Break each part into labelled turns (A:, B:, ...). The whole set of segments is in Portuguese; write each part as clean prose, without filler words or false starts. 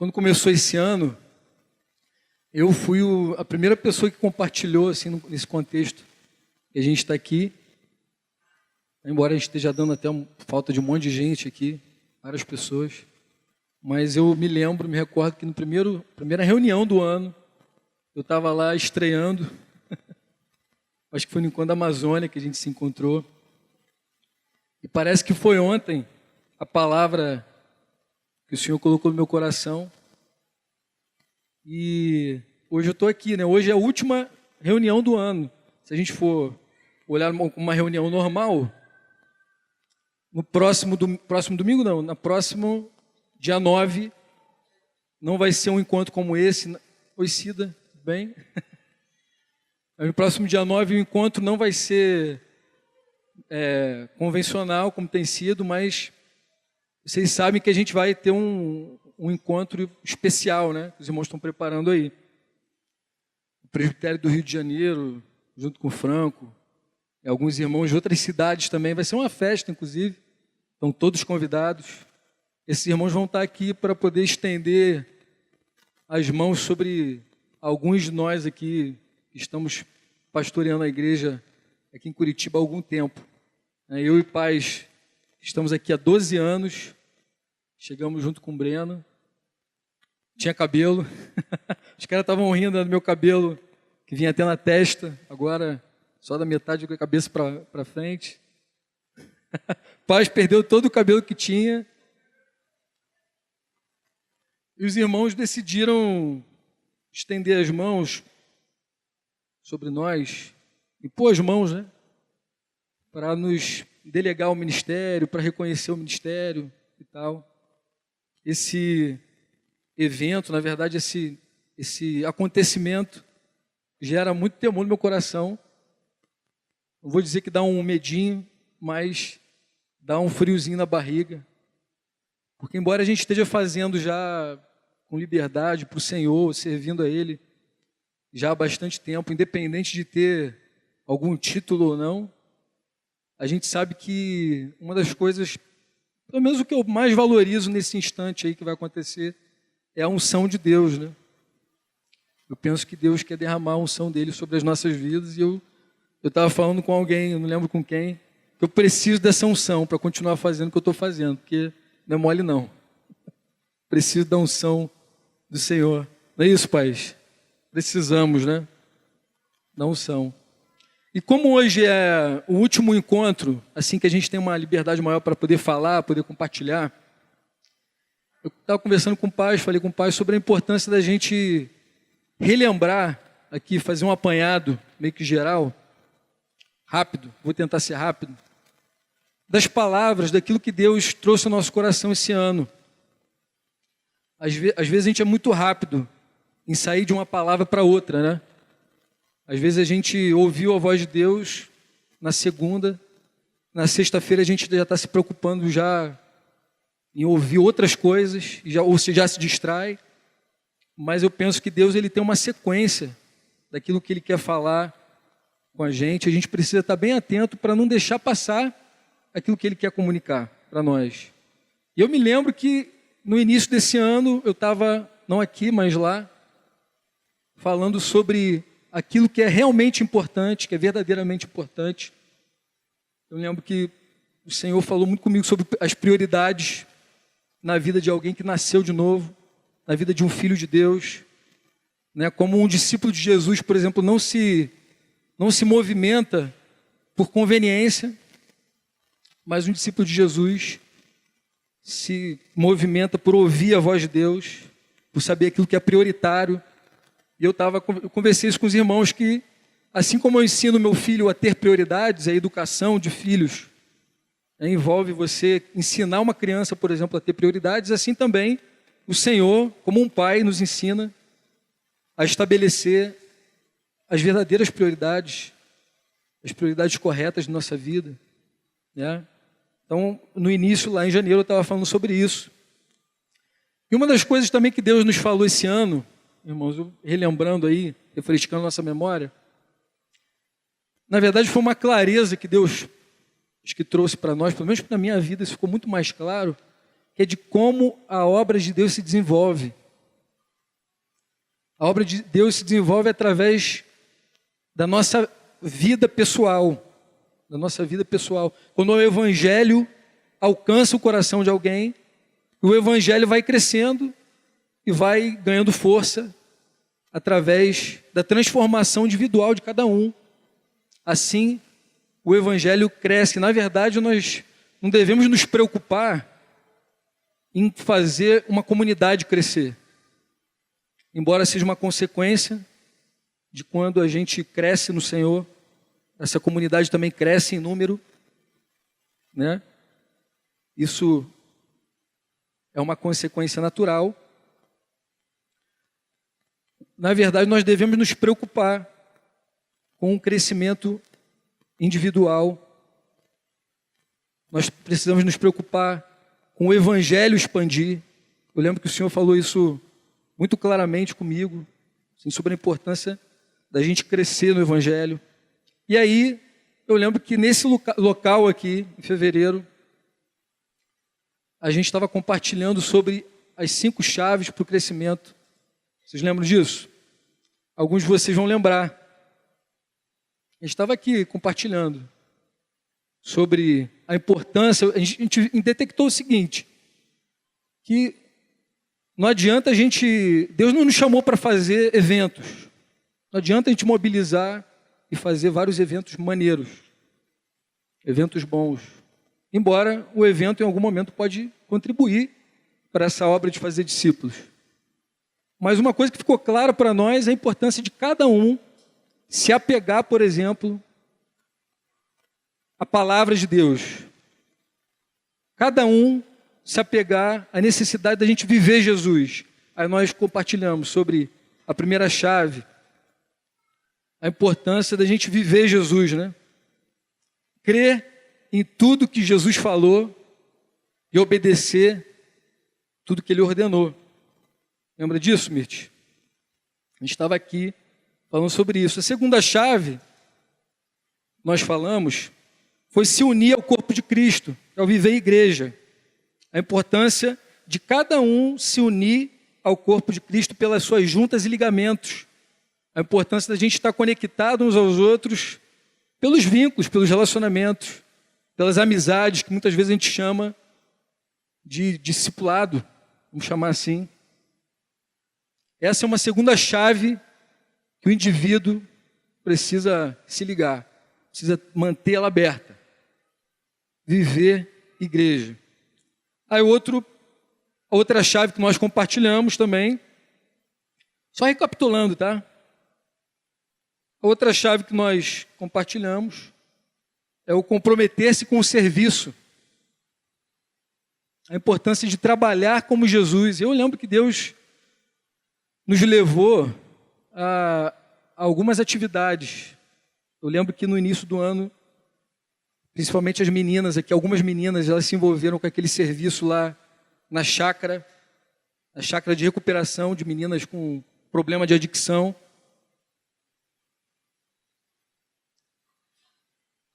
A: Quando começou esse ano, eu fui a primeira pessoa que compartilhou assim, nesse contexto que a gente está aqui. Embora a gente esteja dando até falta de um monte de gente aqui, várias pessoas. Mas eu me recordo que na primeira reunião do ano, eu estava lá estreando. Acho que foi no encontro da Amazônia que a gente se encontrou. E parece que foi ontem a palavra que o Senhor colocou no meu coração. E hoje eu estou aqui, né? Hoje é a última reunião do ano. Se a gente for olhar uma reunião normal, no próximo domingo não, na próxima dia 9, não vai ser um encontro como esse. Oi, Cida, tudo bem? No próximo dia 9 o encontro não vai ser convencional, como tem sido, mas vocês sabem que a gente vai ter um encontro especial, né? Que os irmãos estão preparando aí. O Presbitério do Rio de Janeiro, junto com o Franco, alguns irmãos de outras cidades também. Vai ser uma festa, inclusive. Estão todos convidados. Esses irmãos vão estar aqui para poder estender as mãos sobre alguns de nós aqui que estamos pastoreando a igreja aqui em Curitiba há algum tempo. Eu e Paz estamos aqui há 12 anos, chegamos junto com o Breno, tinha cabelo, os caras estavam rindo do meu cabelo, que vinha até na testa, agora só da metade da cabeça para frente. Paz perdeu todo o cabelo que tinha, e os irmãos decidiram estender as mãos sobre nós, e pôr as mãos, né? Para nos delegar o ministério, para reconhecer o ministério e tal. Esse evento, na verdade, esse acontecimento gera muito temor no meu coração. Não vou dizer que dá um medinho, mas dá um friozinho na barriga. Porque embora a gente esteja fazendo já com liberdade para o Senhor, servindo a Ele, já há bastante tempo, independente de ter algum título ou não, a gente sabe que uma das coisas, pelo menos o que eu mais valorizo nesse instante aí que vai acontecer, é a unção de Deus, né? Eu penso que Deus quer derramar a unção dele sobre as nossas vidas, e eu estava falando com alguém, eu não lembro com quem, que eu preciso dessa unção para continuar fazendo o que eu estou fazendo, porque não é mole não. Preciso da unção do Senhor. Não é isso, pais? Precisamos, né? Da unção. E como hoje é o último encontro, assim que a gente tem uma liberdade maior para poder falar, poder compartilhar, eu estava conversando com o pai, falei com o pai sobre a importância da gente relembrar aqui, fazer um apanhado meio que geral, rápido, vou tentar ser rápido, das palavras, daquilo que Deus trouxe ao nosso coração esse ano. Às vezes a gente é muito rápido em sair de uma palavra para outra, né? Às vezes a gente ouviu a voz de Deus na segunda, na sexta-feira a gente já está se preocupando já em ouvir outras coisas, ou já se distrai, mas eu penso que Deus ele tem uma sequência daquilo que Ele quer falar com a gente precisa estar bem atento para não deixar passar aquilo que Ele quer comunicar para nós. E eu me lembro que no início desse ano, eu estava, não aqui, mas lá, falando sobre aquilo que é realmente importante, que é verdadeiramente importante. Eu lembro que o Senhor falou muito comigo sobre as prioridades na vida de alguém que nasceu de novo, na vida de um filho de Deus, né? Como um discípulo de Jesus, por exemplo, não se movimenta por conveniência, mas um discípulo de Jesus se movimenta por ouvir a voz de Deus, por saber aquilo que é prioritário. E eu conversei isso com os irmãos que, assim como eu ensino meu filho a ter prioridades, a educação de filhos envolve você ensinar uma criança, por exemplo, a ter prioridades, assim também o Senhor, como um pai, nos ensina a estabelecer as verdadeiras prioridades, as prioridades corretas de nossa vida, né? Então, no início, lá em janeiro, eu estava falando sobre isso. E uma das coisas também que Deus nos falou esse ano, irmãos, relembrando aí, refrescando nossa memória, na verdade foi uma clareza que Deus que trouxe para nós, pelo menos na minha vida, isso ficou muito mais claro, que é de como a obra de Deus se desenvolve A obra de Deus se desenvolve através da nossa vida pessoal. Da nossa vida pessoal. Quando o evangelho alcança o coração de alguém, o evangelho vai crescendo e vai ganhando força através da transformação individual de cada um. Assim, o evangelho cresce. Na verdade, nós não devemos nos preocupar em fazer uma comunidade crescer. Embora seja uma consequência de quando a gente cresce no Senhor, essa comunidade também cresce em número, né? Isso é uma consequência natural. Na verdade, nós devemos nos preocupar com o crescimento individual. Nós precisamos nos preocupar com o evangelho expandir. Eu lembro que o Senhor falou isso muito claramente comigo, assim, sobre a importância da gente crescer no evangelho. E aí, eu lembro que nesse local aqui, em fevereiro, a gente estava compartilhando sobre as 5 chaves para o crescimento. Vocês lembram disso? Alguns de vocês vão lembrar. A gente estava aqui compartilhando sobre a importância. A gente detectou o seguinte, que não adianta a gente... Deus não nos chamou para fazer eventos. Não adianta a gente mobilizar e fazer vários eventos maneiros. Eventos bons. Embora o evento em algum momento pode contribuir para essa obra de fazer discípulos. Mas uma coisa que ficou clara para nós é a importância de cada um se apegar, por exemplo, à palavra de Deus. Cada um se apegar à necessidade da gente viver Jesus. Aí nós compartilhamos sobre a primeira chave, a importância da gente viver Jesus, né? Crer em tudo que Jesus falou e obedecer tudo que Ele ordenou. Lembra disso, Mirth? A gente estava aqui falando sobre isso. A segunda chave, nós falamos, foi se unir ao corpo de Cristo, ao viver em igreja. A importância de cada um se unir ao corpo de Cristo pelas suas juntas e ligamentos. A importância da gente estar conectado uns aos outros pelos vínculos, pelos relacionamentos, pelas amizades, que muitas vezes a gente chama de discipulado, vamos chamar assim. Essa é uma segunda chave que o indivíduo precisa se ligar, precisa manter ela aberta. Viver igreja. Aí outra chave que nós compartilhamos também, só recapitulando, tá? A outra chave que nós compartilhamos é o comprometer-se com o serviço. A importância de trabalhar como Jesus. Eu lembro que Deus nos levou a algumas atividades. Eu lembro que no início do ano, principalmente as meninas aqui, algumas meninas, elas se envolveram com aquele serviço lá na chácara de recuperação de meninas com problema de adicção.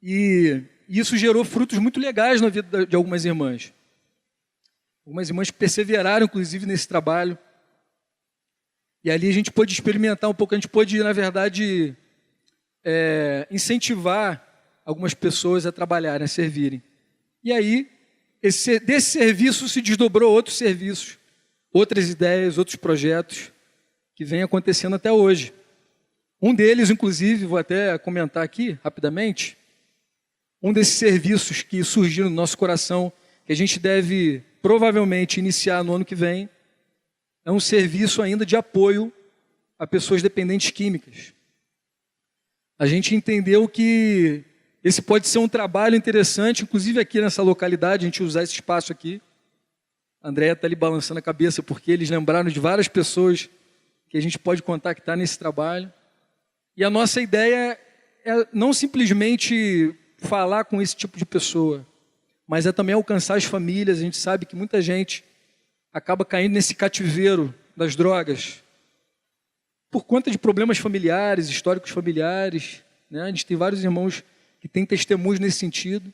A: E isso gerou frutos muito legais na vida de algumas irmãs. Algumas irmãs perseveraram, inclusive, nesse trabalho. E ali a gente pôde experimentar um pouco, a gente pôde, na verdade, incentivar algumas pessoas a trabalharem, a servirem. E aí, desse serviço se desdobrou outros serviços, outras ideias, outros projetos que vêm acontecendo até hoje. Um deles, inclusive, vou até comentar aqui rapidamente, um desses serviços que surgiram no nosso coração, que a gente deve provavelmente iniciar no ano que vem, é um serviço ainda de apoio a pessoas dependentes químicas. A gente entendeu que esse pode ser um trabalho interessante, inclusive aqui nessa localidade, a gente usar esse espaço aqui. A Andréia está ali balançando a cabeça, porque eles lembraram de várias pessoas que a gente pode contactar nesse trabalho. E a nossa ideia é não simplesmente falar com esse tipo de pessoa, mas é também alcançar as famílias. A gente sabe que muita gente acaba caindo nesse cativeiro das drogas por conta de problemas familiares, históricos familiares, né? A gente tem vários irmãos que têm testemunhos nesse sentido,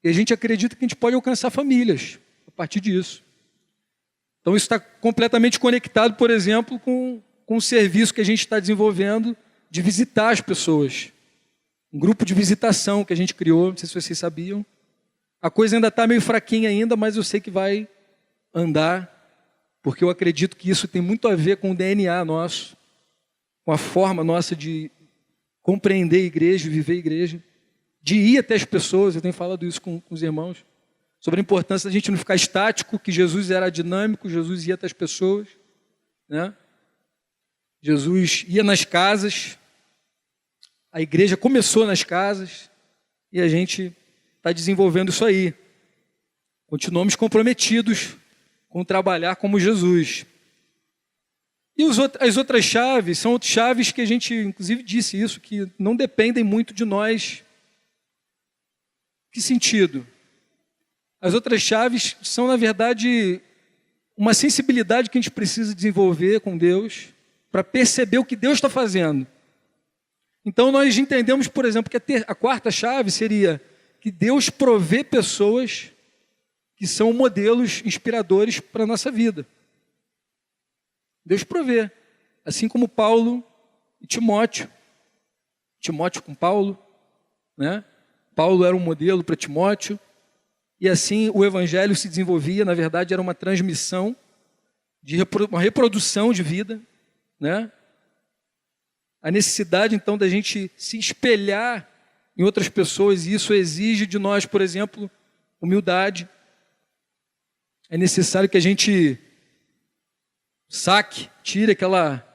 A: e a gente acredita que a gente pode alcançar famílias a partir disso. Então isso está completamente conectado, por exemplo, com com o serviço que a gente está desenvolvendo de visitar as pessoas. Um grupo de visitação que a gente criou, não sei se vocês sabiam. A coisa ainda está meio fraquinha ainda, mas eu sei que vai andar, porque eu acredito que isso tem muito a ver com o DNA nosso, com a forma nossa de compreender a igreja, viver a igreja, de ir até as pessoas. Eu tenho falado isso com os irmãos, sobre a importância da gente não ficar estático, que Jesus era dinâmico, Jesus ia até as pessoas, né? Jesus ia nas casas, a igreja começou nas casas e a gente está desenvolvendo isso aí. Continuamos comprometidos com trabalhar como Jesus. E as outras chaves são outras chaves que a gente, inclusive, disse isso, que não dependem muito de nós. Que sentido? As outras chaves são, na verdade, uma sensibilidade que a gente precisa desenvolver com Deus para perceber o que Deus está fazendo. Então, nós entendemos, por exemplo, que a quarta chave seria que Deus provê pessoas que são modelos inspiradores para a nossa vida. Deus provê, assim como Paulo e Timóteo. Timóteo com Paulo, né? Paulo era um modelo para Timóteo, e assim o evangelho se desenvolvia. Na verdade, era uma transmissão, uma reprodução de vida, né? A necessidade, então, da gente se espelhar em outras pessoas, e isso exige de nós, por exemplo, humildade. É necessário que a gente tire aquela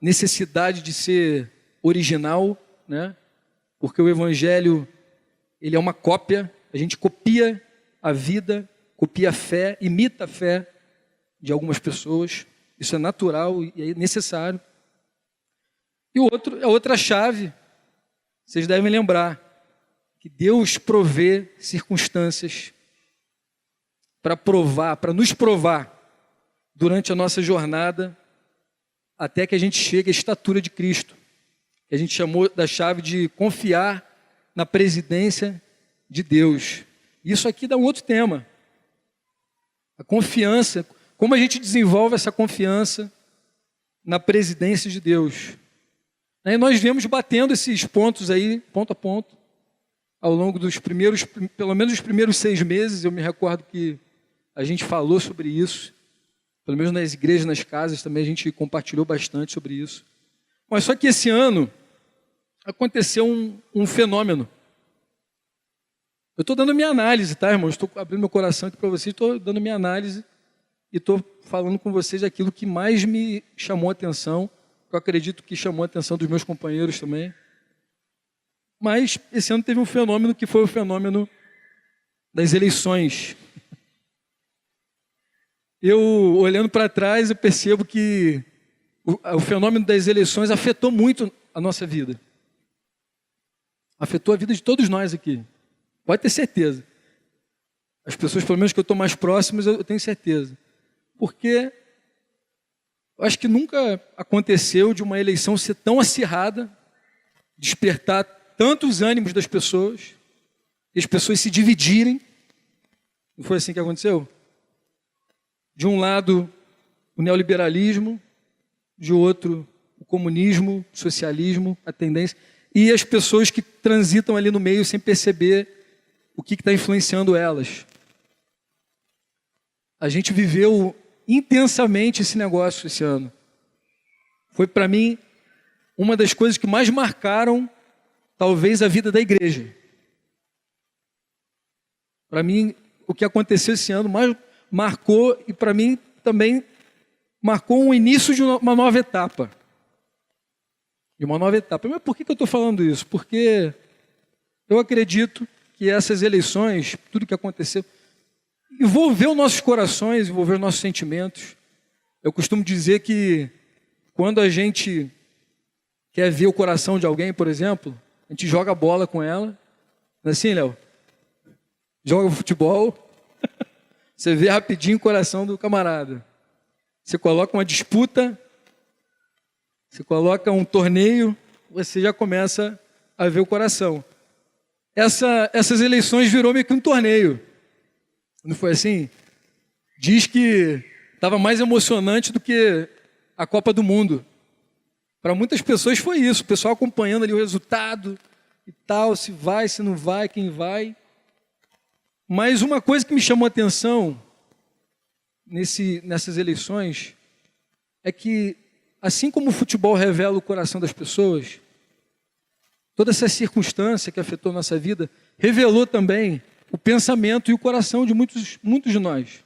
A: necessidade de ser original, né? Porque o evangelho, ele é uma cópia, a gente copia a vida, copia a fé, imita a fé de algumas pessoas. Isso é natural e é necessário. E a outra chave, vocês devem lembrar, que Deus provê circunstâncias para nos provar durante a nossa jornada, até que a gente chegue à estatura de Cristo, que a gente chamou da chave de confiar na presidência de Deus. Isso aqui dá um outro tema. A confiança, como a gente desenvolve essa confiança na presidência de Deus. E nós viemos batendo esses pontos aí, ponto a ponto, ao longo dos pelo menos os primeiros 6 meses. Eu me recordo que a gente falou sobre isso, pelo menos nas igrejas, nas casas também a gente compartilhou bastante sobre isso. Mas só que esse ano aconteceu um fenômeno. Eu estou dando minha análise, tá, irmãos? Estou abrindo meu coração aqui para vocês, estou dando minha análise e estou falando com vocês aquilo que mais me chamou a atenção. Eu acredito que chamou a atenção dos meus companheiros também. Mas esse ano teve um fenômeno que foi o fenômeno das eleições. Eu, olhando para trás, eu percebo que o fenômeno das eleições afetou muito a nossa vida. Afetou a vida de todos nós aqui. Pode ter certeza. As pessoas, pelo menos que eu estou mais próximas, eu tenho certeza. Porque eu acho que nunca aconteceu de uma eleição ser tão acirrada, despertar tantos ânimos das pessoas, e as pessoas se dividirem. Não foi assim que aconteceu? De um lado, o neoliberalismo, de outro, o comunismo, o socialismo, a tendência, e as pessoas que transitam ali no meio sem perceber o que está influenciando elas. A gente viveu intensamente esse negócio esse ano. Foi, para mim, uma das coisas que mais marcaram, talvez, a vida da igreja. Para mim, o que aconteceu esse ano mais marcou, e para mim também marcou o início de uma nova etapa. De uma nova etapa. Mas por que eu estou falando isso? Porque eu acredito que essas eleições, tudo que aconteceu, envolveu nossos corações, envolveu nossos sentimentos. Eu costumo dizer que quando a gente quer ver o coração de alguém, por exemplo, a gente joga a bola com ela. Não é assim, Léo? Joga futebol, você vê rapidinho o coração do camarada. Você coloca uma disputa, você coloca um torneio, você já começa a ver o coração. Essas eleições virou meio que um torneio. Não foi assim? Diz que estava mais emocionante do que a Copa do Mundo. Para muitas pessoas foi isso, o pessoal acompanhando ali o resultado e tal, se vai, se não vai, quem vai. Mas uma coisa que me chamou a atenção nessas eleições é que, assim como o futebol revela o coração das pessoas, toda essa circunstância que afetou nossa vida revelou também o pensamento e o coração de muitos de nós.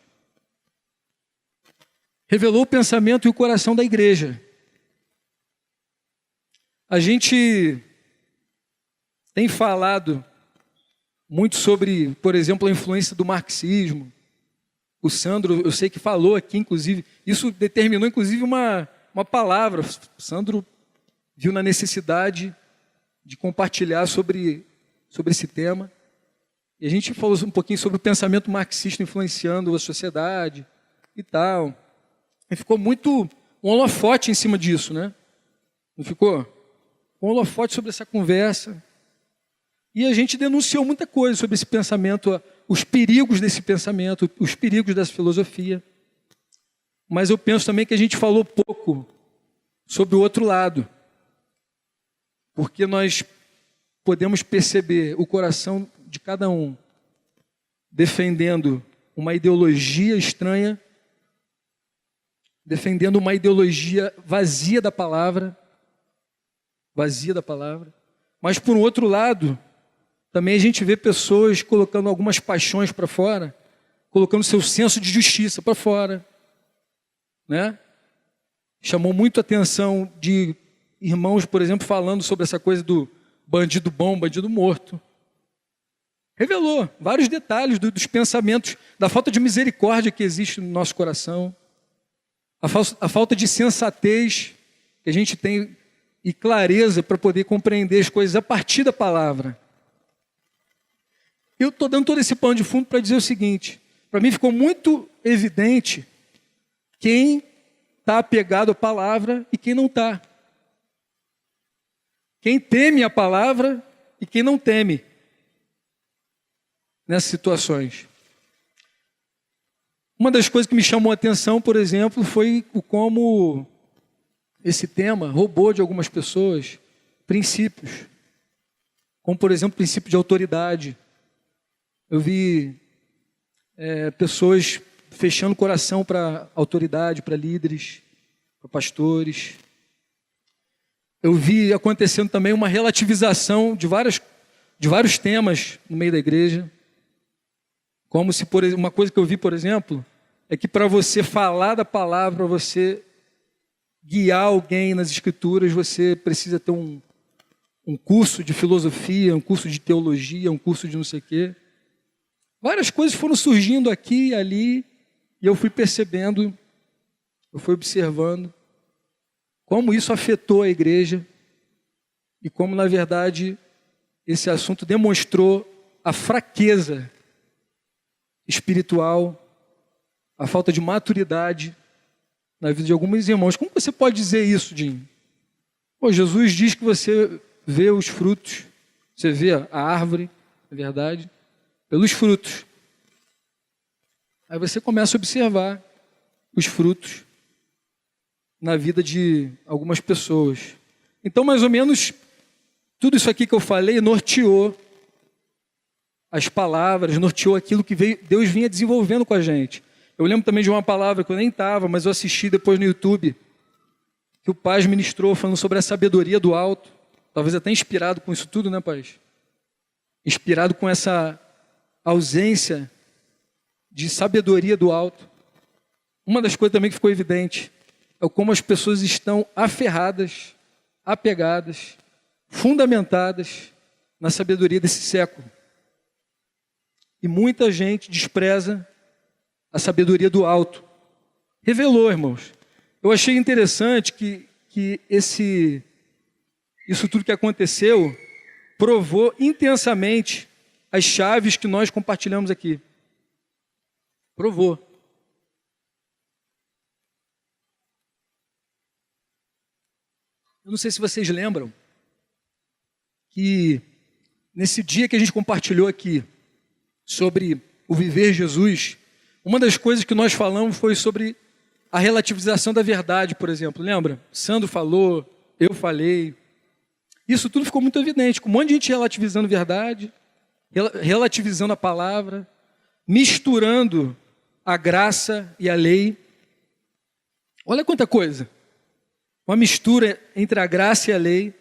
A: Revelou o pensamento e o coração da igreja. A gente tem falado muito sobre, por exemplo, a influência do marxismo. O Sandro, eu sei que falou aqui, inclusive, isso determinou, inclusive, uma palavra. O Sandro viu na necessidade de compartilhar sobre esse tema. E a gente falou um pouquinho sobre o pensamento marxista influenciando a sociedade e tal. E ficou muito um holofote em cima disso, né? Não ficou? Um holofote sobre essa conversa. E a gente denunciou muita coisa sobre esse pensamento, os perigos desse pensamento, os perigos dessa filosofia. Mas eu penso também que a gente falou pouco sobre o outro lado. Porque nós podemos perceber o coração de cada um defendendo uma ideologia estranha, defendendo uma ideologia vazia da palavra, mas por um outro lado, também a gente vê pessoas colocando algumas paixões para fora, colocando seu senso de justiça para fora, né? Chamou muito a atenção de irmãos, por exemplo, falando sobre essa coisa do bandido bom, bandido morto. Revelou vários detalhes dos pensamentos, da falta de misericórdia que existe no nosso coração, a falta de sensatez que a gente tem e clareza para poder compreender as coisas a partir da palavra. Eu estou dando todo esse pano de fundo para dizer o seguinte: para mim ficou muito evidente quem está apegado à palavra e quem não está. Quem teme a palavra e quem não teme nessas situações. Uma das coisas que me chamou a atenção, por exemplo, foi o como esse tema roubou de algumas pessoas princípios, como, por exemplo, o princípio de autoridade. Eu vi pessoas fechando o coração para autoridade, para líderes, para pastores. Eu vi acontecendo também uma relativização de vários temas no meio da igreja. Como se, uma coisa que eu vi, por exemplo, é que para você falar da palavra, para você guiar alguém nas escrituras, você precisa ter um curso de filosofia, um curso de teologia, um curso de não sei o quê. Várias coisas foram surgindo aqui e ali, e eu fui percebendo, eu fui observando como isso afetou a igreja e como, na verdade, esse assunto demonstrou a fraqueza espiritual, a falta de maturidade na vida de alguns irmãos. Como você pode dizer isso, Jim? Pô, Jesus diz que você vê os frutos, você vê a árvore, é verdade, pelos frutos. Aí você começa a observar os frutos na vida de algumas pessoas. Então, mais ou menos, tudo isso aqui que eu falei norteou as palavras, norteou aquilo que Deus vinha desenvolvendo com a gente. Eu lembro também de uma palavra que eu nem estava, mas eu assisti depois no YouTube, que o Paz ministrou falando sobre a sabedoria do alto. Talvez até inspirado com isso tudo, né, Paz? Inspirado com essa ausência de sabedoria do alto. Uma das coisas também que ficou evidente é como as pessoas estão aferradas, apegadas, fundamentadas na sabedoria desse século. E muita gente despreza a sabedoria do alto. Revelou, irmãos. Eu achei interessante que isso tudo que aconteceu provou intensamente as chaves que nós compartilhamos aqui. Provou. Eu não sei se vocês lembram que nesse dia que a gente compartilhou aqui sobre o viver Jesus, uma das coisas que nós falamos foi sobre a relativização da verdade, por exemplo. Lembra? Sandro falou, eu falei. Isso tudo ficou muito evidente, com um monte de gente relativizando verdade, relativizando a palavra, misturando a graça e a lei. Olha quanta coisa. Uma mistura entre a graça e a lei.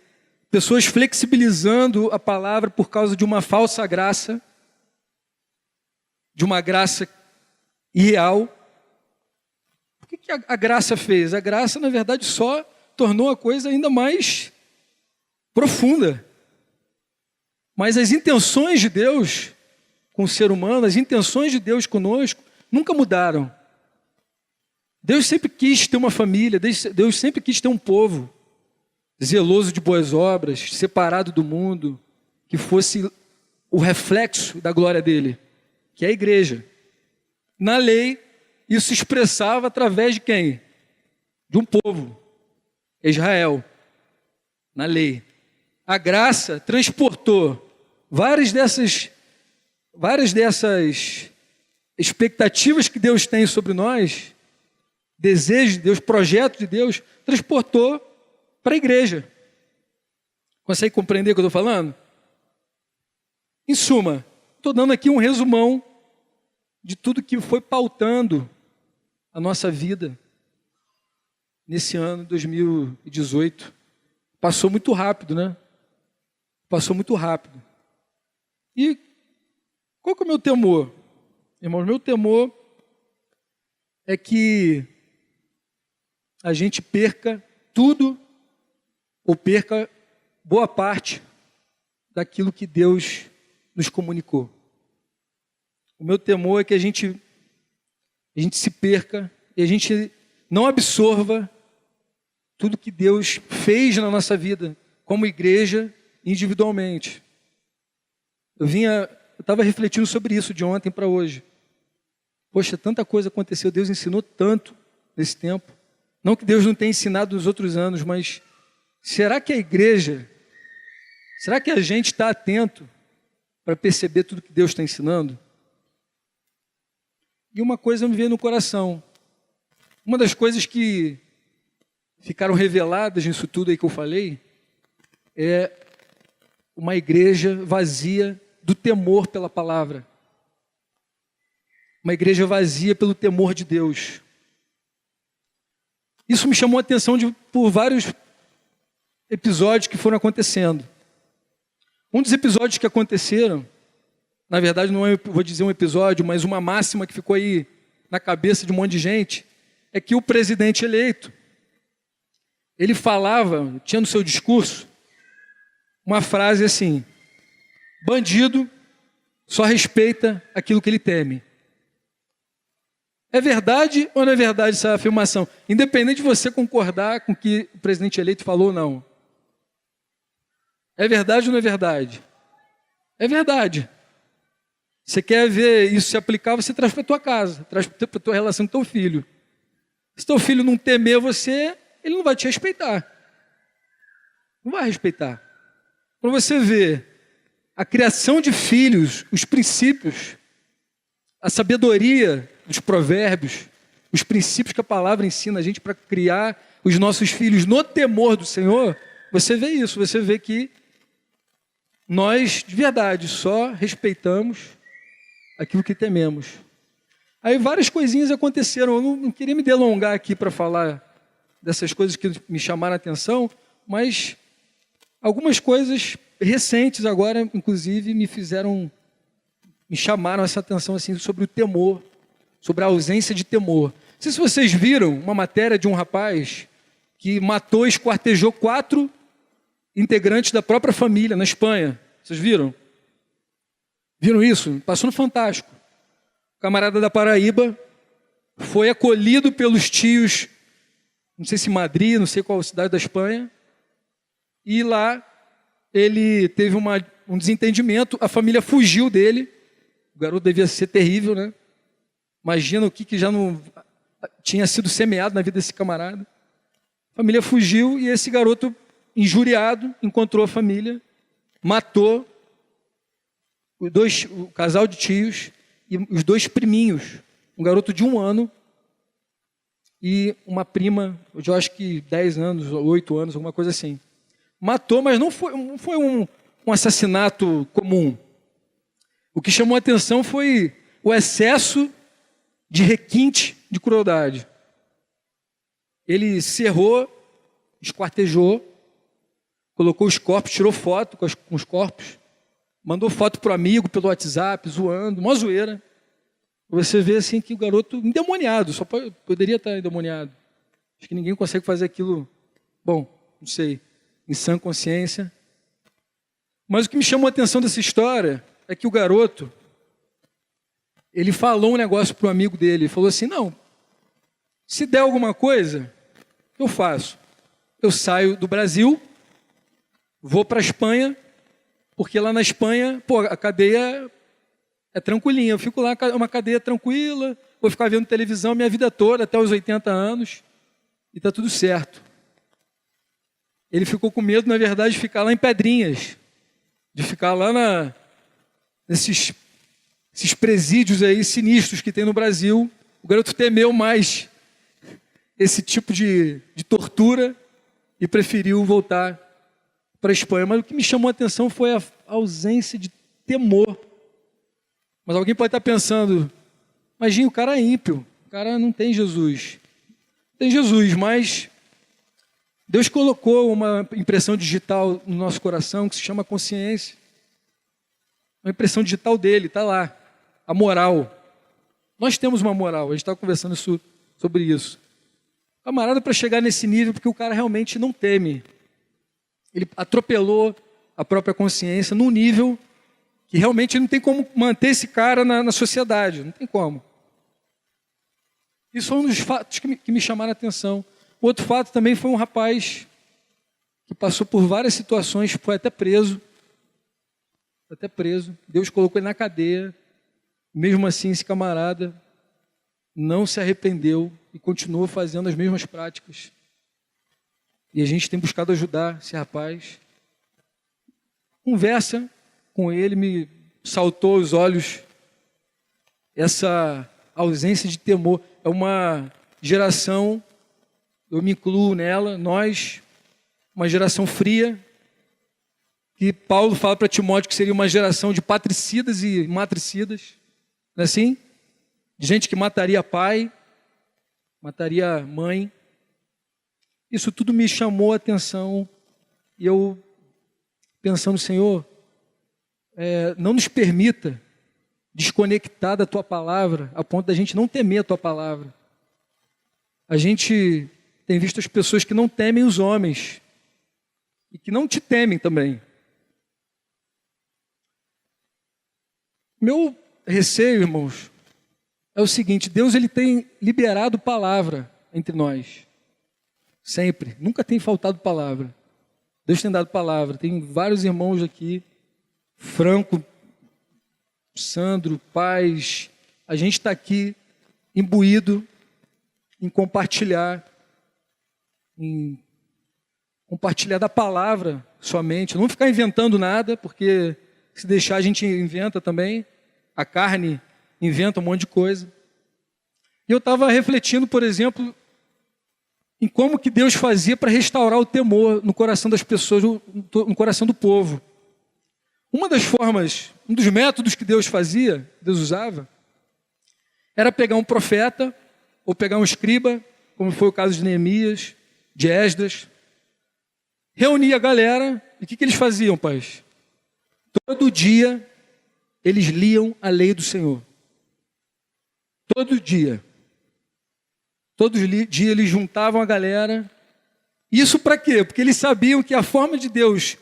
A: Pessoas flexibilizando a palavra por causa de uma falsa graça, de uma graça irreal. O que a graça fez? A graça, na verdade, só tornou a coisa ainda mais profunda. Mas as intenções de Deus com o ser humano, as intenções de Deus conosco, nunca mudaram. Deus sempre quis ter uma família, Deus sempre quis ter um povo zeloso de boas obras, separado do mundo, que fosse o reflexo da glória dele, que é a igreja. Na lei, isso se expressava através de quem? De um povo, Israel, na lei. A graça transportou várias dessas expectativas que Deus tem sobre nós, desejos de Deus, projetos de Deus, transportou para a igreja. Consegue compreender o que eu estou falando? Em suma, estou dando aqui um resumão de tudo que foi pautando a nossa vida nesse ano 2018. Passou muito rápido, né? Passou muito rápido. E qual que é o meu temor? Irmãos, meu temor é que a gente perca tudo ou perca boa parte daquilo que Deus nos comunicou. O meu temor é que a gente se perca e a gente não absorva tudo que Deus fez na nossa vida, como igreja, individualmente. Eu estava refletindo sobre isso de ontem para hoje. Poxa, tanta coisa aconteceu, Deus ensinou tanto nesse tempo. Não que Deus não tenha ensinado nos outros anos, mas será que a igreja, será que a gente está atento para perceber tudo que Deus está ensinando? E uma coisa me veio no coração. Uma das coisas que ficaram reveladas nisso tudo aí que eu falei é uma igreja vazia do temor pela palavra. Uma igreja vazia pelo temor de Deus. Isso me chamou a atenção por vários episódios que foram acontecendo. Um dos episódios que aconteceram, na verdade não é, vou dizer um episódio, mas uma máxima que ficou aí na cabeça de um monte de gente, é que o presidente eleito, ele falava, tinha no seu discurso, uma frase assim: bandido só respeita aquilo que ele teme. É verdade ou não é verdade essa afirmação? Independente de você concordar com o que o presidente eleito falou ou não. É verdade ou não é verdade? É verdade. Você quer ver isso se aplicar, você traz para a tua casa, traz para a tua relação com o teu filho. Se teu filho não temer você, ele não vai te respeitar. Não vai respeitar. Para você ver a criação de filhos, os princípios, a sabedoria dos provérbios, os princípios que a palavra ensina a gente para criar os nossos filhos no temor do Senhor, você vê isso, você vê que nós, de verdade, só respeitamos aquilo que tememos. Aí várias coisinhas aconteceram, eu não queria me delongar aqui para falar dessas coisas que me chamaram a atenção, mas algumas coisas recentes agora, inclusive, me chamaram essa atenção assim, sobre o temor, sobre a ausência de temor. Não sei se vocês viram uma matéria de um rapaz que matou e esquartejou 4 integrantes da própria família na Espanha. Vocês viram? Viram isso? Passou no Fantástico. O camarada da Paraíba foi acolhido pelos tios, não sei se Madrid, não sei qual cidade da Espanha, e lá ele teve um desentendimento, a família fugiu dele, o garoto devia ser terrível, né? Imagina o que já não tinha sido semeado na vida desse camarada. A família fugiu e esse garoto, injuriado, encontrou a família, matou o casal de tios e os 2 priminhos, um garoto de 1 ano, e uma prima, de acho que 10 anos, 8 anos, alguma coisa assim. Matou, mas não foi um assassinato comum. O que chamou a atenção foi o excesso de requinte de crueldade. Ele cerrou, esquartejou, colocou os corpos, tirou foto com os corpos, mandou foto para o amigo pelo WhatsApp, zoando, uma zoeira. Você vê assim que o garoto endemoniado, só poderia estar endemoniado. Acho que ninguém consegue fazer aquilo, bom, não sei, em sã consciência. Mas o que me chamou a atenção dessa história é que o garoto, ele falou um negócio para o amigo dele, ele falou assim, não, se der alguma coisa, eu faço. Eu saio do Brasil, vou para a Espanha, porque lá na Espanha, pô, a cadeia é tranquilinha. Eu fico lá, é uma cadeia tranquila, vou ficar vendo televisão minha vida toda, até os 80 anos, e está tudo certo. Ele ficou com medo, na verdade, de ficar lá em Pedrinhas, de ficar lá nesses presídios aí sinistros que tem no Brasil. O garoto temeu mais esse tipo de tortura e preferiu voltar para a Espanha. Mas o que me chamou a atenção foi a ausência de temor. Mas alguém pode estar pensando, imagina, o cara é ímpio, o cara não tem Jesus. Tem Jesus, mas Deus colocou uma impressão digital no nosso coração que se chama consciência. Uma impressão digital dele, está lá. A moral. Nós temos uma moral, a gente estava conversando sobre isso. Camarada, para chegar nesse nível, porque o cara realmente não teme. Ele atropelou a própria consciência num nível que realmente não tem como manter esse cara na sociedade, não tem como. Isso foi um dos fatos que me chamaram a atenção. O outro fato também foi um rapaz que passou por várias situações, foi até preso. Deus colocou ele na cadeia. Mesmo assim, esse camarada não se arrependeu e continuou fazendo as mesmas práticas. E a gente tem buscado ajudar esse rapaz. Conversa com ele, me saltou aos olhos essa ausência de temor. É uma geração, eu me incluo nela, nós, uma geração fria, que Paulo fala para Timóteo que seria uma geração de patricidas e matricidas, não é assim? De gente que mataria pai, mataria mãe. Isso tudo me chamou a atenção e eu, pensando, Senhor, não nos permita desconectar da Tua palavra a ponto da gente não temer a Tua palavra. A gente tem visto as pessoas que não temem os homens e que não te temem também. Meu receio, irmãos, é o seguinte: Deus ele tem liberado palavra entre nós. Sempre. Nunca tem faltado palavra. Deus tem dado palavra. Tem vários irmãos aqui, Franco, Sandro, Paz. A gente está aqui imbuído em compartilhar da palavra somente. Não ficar inventando nada, porque se deixar a gente inventa também. A carne inventa um monte de coisa. E eu estava refletindo, por exemplo, em como que Deus fazia para restaurar o temor no coração das pessoas, no coração do povo. Uma das formas, um dos métodos que Deus fazia, Deus usava, era pegar um profeta ou pegar um escriba, como foi o caso de Neemias, de Esdras, reunir a galera, e o que eles faziam, pais? Todo dia eles liam a lei do Senhor. Todo dia. Todo dia eles juntavam a galera. Isso para quê? Porque eles sabiam que a forma de Deus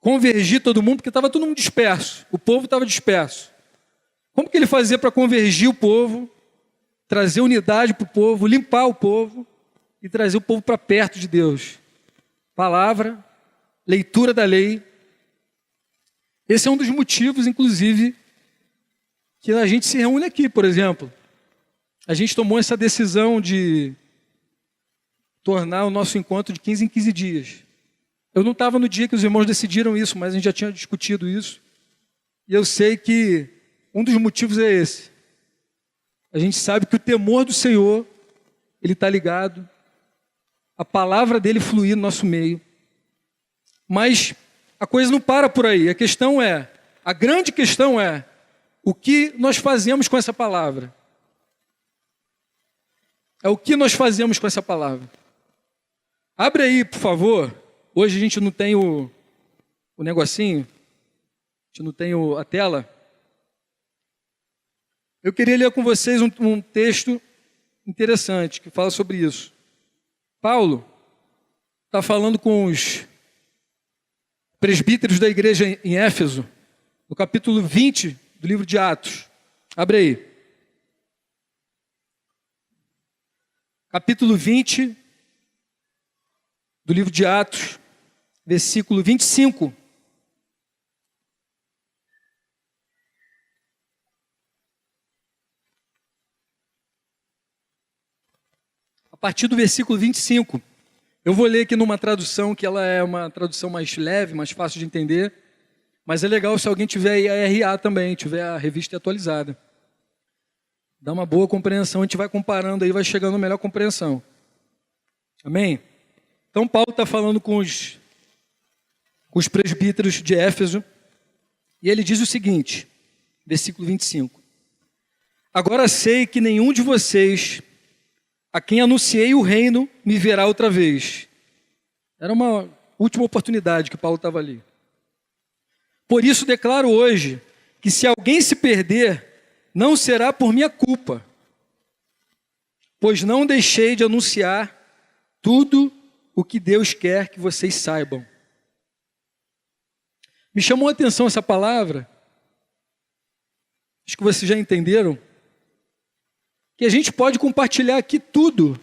A: convergir todo mundo, porque estava todo mundo disperso, o povo estava disperso. Como que ele fazia para convergir o povo, trazer unidade para o povo, limpar o povo e trazer o povo para perto de Deus? Palavra, leitura da lei. Esse é um dos motivos, inclusive, que a gente se reúne aqui, por exemplo. A gente tomou essa decisão de tornar o nosso encontro de 15 em 15 dias. Eu não estava no dia que os irmãos decidiram isso, mas a gente já tinha discutido isso. E eu sei que um dos motivos é esse. A gente sabe que o temor do Senhor Ele está ligado, a palavra dele fluir no nosso meio. Mas a coisa não para por aí. A grande questão é, o que nós fazemos com essa palavra? É o que nós fazemos com essa palavra. Abre aí, por favor. Hoje a gente não tem o negocinho, a gente não tem a tela. Eu queria ler com vocês um texto interessante que fala sobre isso. Paulo está falando com os presbíteros da igreja em Éfeso, no capítulo 20 do livro de Atos. Abre aí. Capítulo 20 do livro de Atos, versículo 25. A partir do versículo 25. Eu vou ler aqui numa tradução que ela é uma tradução mais leve, mais fácil de entender, mas é legal se alguém tiver aí a RA também, tiver a revista atualizada. Dá uma boa compreensão, a gente vai comparando aí, vai chegando a melhor compreensão. Amém? Então Paulo está falando com os presbíteros de Éfeso, e ele diz o seguinte, versículo 25. Agora sei que nenhum de vocês, a quem anunciei o reino, me verá outra vez. Era uma última oportunidade que Paulo estava ali. Por isso declaro hoje que se alguém se perder, não será por minha culpa, pois não deixei de anunciar tudo o que Deus quer que vocês saibam. Me chamou a atenção essa palavra, acho que vocês já entenderam, que a gente pode compartilhar aqui tudo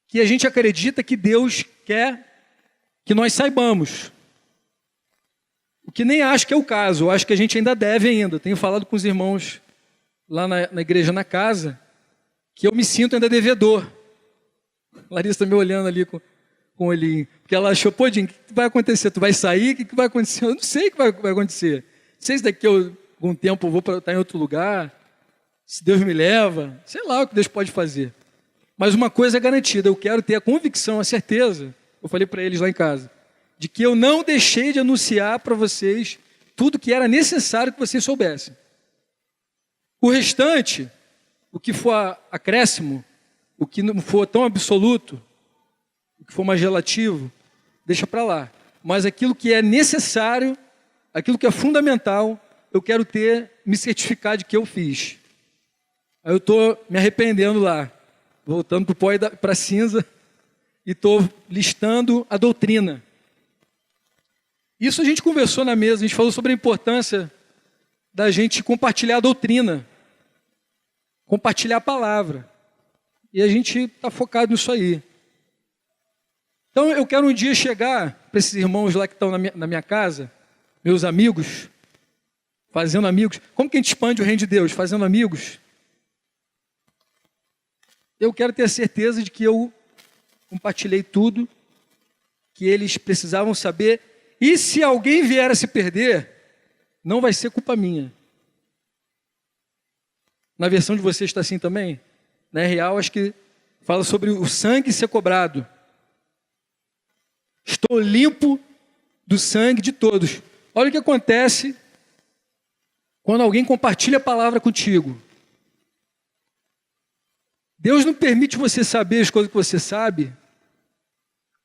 A: que a gente acredita que Deus quer que nós saibamos. O que nem acho que é o caso, eu acho que a gente ainda deve ainda. Tenho falado com os irmãos lá na igreja, na casa, que eu me sinto ainda devedor. Larissa está me olhando ali com o olhinho, porque ela achou, pô, Jim, o que vai acontecer? Tu vai sair? O que vai acontecer? Eu não sei o que vai acontecer. Não sei se daqui a algum tempo eu vou estar em outro lugar, se Deus me leva, sei lá o que Deus pode fazer. Mas uma coisa é garantida, eu quero ter a convicção, a certeza, eu falei para eles lá em casa, de que eu não deixei de anunciar para vocês tudo que era necessário que vocês soubessem. O restante, o que for acréscimo, o que não for tão absoluto, o que for mais relativo, deixa para lá. Mas aquilo que é necessário, aquilo que é fundamental, eu quero me certificar de que eu fiz. Aí eu estou me arrependendo lá, voltando para o pó e para a cinza, e estou listando a doutrina. Isso a gente conversou na mesa, a gente falou sobre a importância da gente compartilhar a doutrina, compartilhar a palavra. E a gente está focado nisso aí. Então eu quero um dia chegar para esses irmãos lá que estão na minha casa, meus amigos, fazendo amigos. Como que a gente expande o reino de Deus? Fazendo amigos. Eu quero ter a certeza de que eu compartilhei tudo que eles precisavam saber. E se alguém vier a se perder, não vai ser culpa minha. Na versão de vocês está assim também? Na real, acho que fala sobre o sangue ser cobrado. Estou limpo do sangue de todos. Olha o que acontece quando alguém compartilha a palavra contigo. Deus não permite você saber as coisas que você sabe,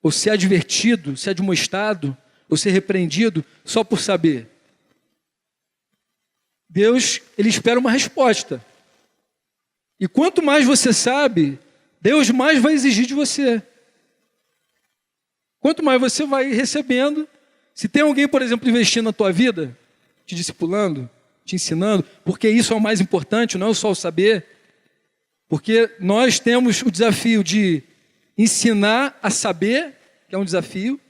A: ou ser advertido, ser admoestado, ou ser repreendido só por saber. Deus, ele espera uma resposta. E quanto mais você sabe, Deus mais vai exigir de você. Quanto mais você vai recebendo, se tem alguém, por exemplo, investindo na tua vida, te discipulando, te ensinando, porque isso é o mais importante, não é só o saber, porque nós temos o desafio de ensinar a saber, que é um desafio.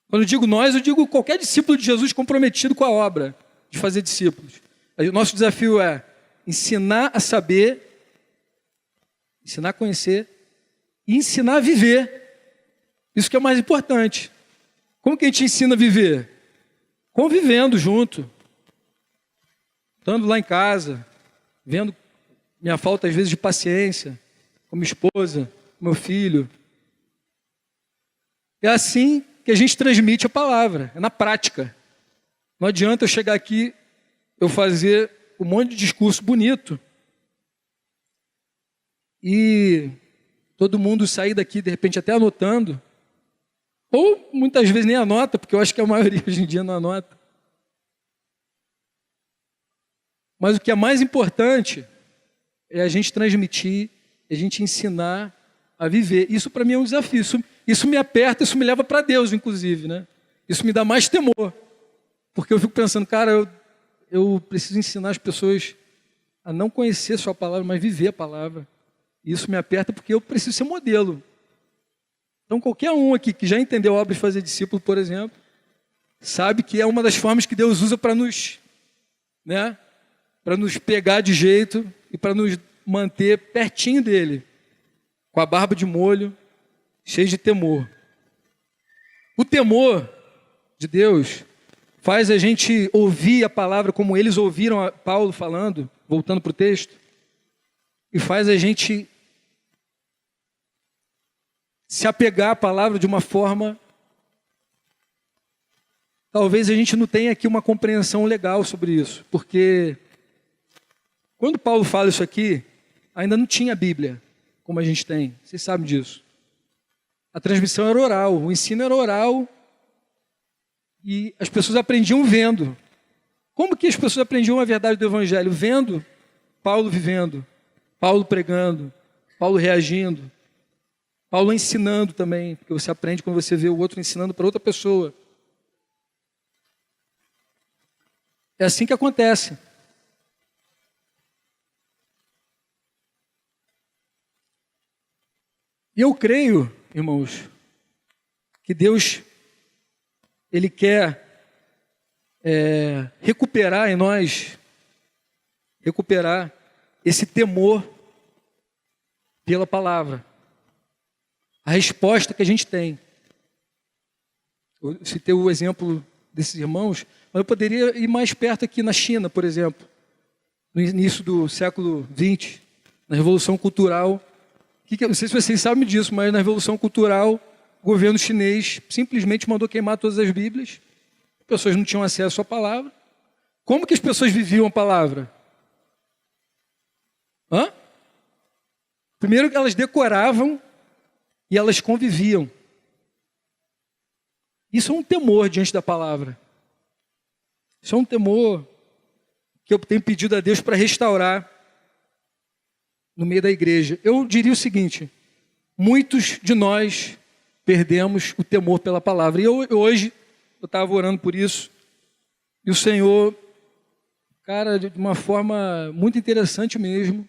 A: Quando eu digo nós, eu digo qualquer discípulo de Jesus comprometido com a obra de fazer discípulos. O nosso desafio é ensinar a saber, ensinar a conhecer e ensinar a viver. Isso que é o mais importante. Como que a gente ensina a viver? Convivendo junto. Estando lá em casa, vendo minha falta às vezes de paciência, com a minha esposa, com meu filho. É assim que a gente transmite a palavra, é na prática. Não adianta eu chegar aqui, eu fazer um monte de discurso bonito e todo mundo sair daqui, de repente, até anotando, ou muitas vezes nem anota, porque eu acho que a maioria hoje em dia não anota. Mas o que é mais importante é a gente transmitir, é a gente ensinar a viver. Isso para mim é um desafio. Isso me aperta, isso me leva para Deus, inclusive, né? Isso me dá mais temor. Porque eu fico pensando, cara, eu preciso ensinar as pessoas a não conhecer só a palavra, mas viver a palavra. E isso me aperta porque eu preciso ser modelo. Então qualquer um aqui que já entendeu a obra de fazer discípulo, por exemplo, sabe que é uma das formas que Deus usa para nos, né, para nos pegar de jeito e para nos manter pertinho dele, com a barba de molho, cheio de temor. O temor de Deus faz a gente ouvir a palavra como eles ouviram a Paulo falando, voltando para o texto, e faz a gente se apegar à palavra de uma forma... Talvez a gente não tenha aqui uma compreensão legal sobre isso, porque quando Paulo fala isso aqui, ainda não tinha Bíblia, como a gente tem, vocês sabem disso. A transmissão era oral, o ensino era oral, e as pessoas aprendiam vendo. Como que as pessoas aprendiam a verdade do Evangelho? Vendo Paulo vivendo, Paulo pregando, Paulo reagindo, Paulo ensinando também, porque você aprende quando você vê o outro ensinando para outra pessoa. É assim que acontece. E eu creio, irmãos, que Deus, Ele quer recuperar em nós, recuperar esse temor pela palavra. A resposta que a gente tem. Eu citei o exemplo desses irmãos, mas eu poderia ir mais perto aqui na China, por exemplo, no início do século XX, na Revolução Cultural. Não sei se vocês sabem disso, mas na Revolução Cultural, o governo chinês simplesmente mandou queimar todas as Bíblias. As pessoas não tinham acesso à palavra. Como que as pessoas viviam a palavra? Primeiro elas decoravam e elas conviviam. Isso é um temor diante da palavra. Isso é um temor que eu tenho pedido a Deus para restaurar no meio da igreja. Eu diria o seguinte: muitos de nós perdemos o temor pela palavra. E hoje, eu estava orando por isso, e o Senhor, cara, de uma forma muito interessante mesmo,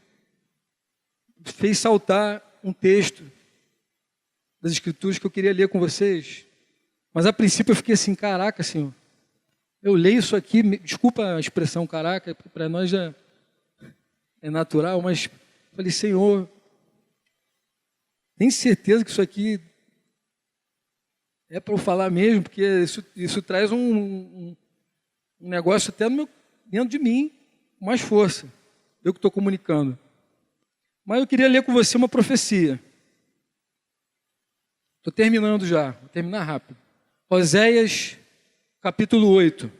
A: fez saltar um texto das Escrituras que eu queria ler com vocês. Mas a princípio eu fiquei assim, caraca, Senhor, eu leio isso aqui, desculpa a expressão caraca, para nós já é natural, mas falei, Senhor, tem certeza que isso aqui é para eu falar mesmo? Porque isso traz um negócio até dentro de mim, com mais força, eu que estou comunicando. Mas eu queria ler com você uma profecia. Estou terminando já, vou terminar rápido. Oséias, capítulo 8.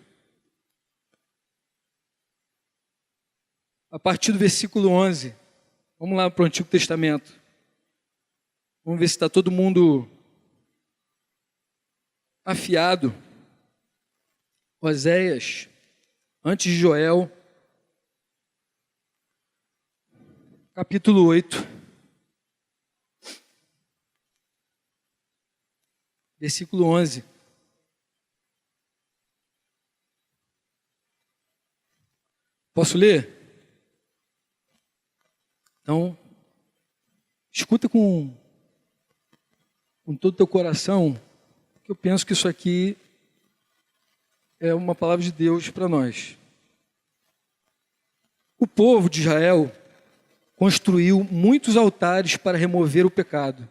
A: A partir do versículo 11. Vamos lá para o Antigo Testamento. Vamos ver se está todo mundo afiado. Oséias, antes de Joel, capítulo 8. Versículo 11. Posso ler? Então, escuta com todo o teu coração, que eu penso que isso aqui é uma palavra de Deus para nós. O povo de Israel construiu muitos altares para remover o pecado.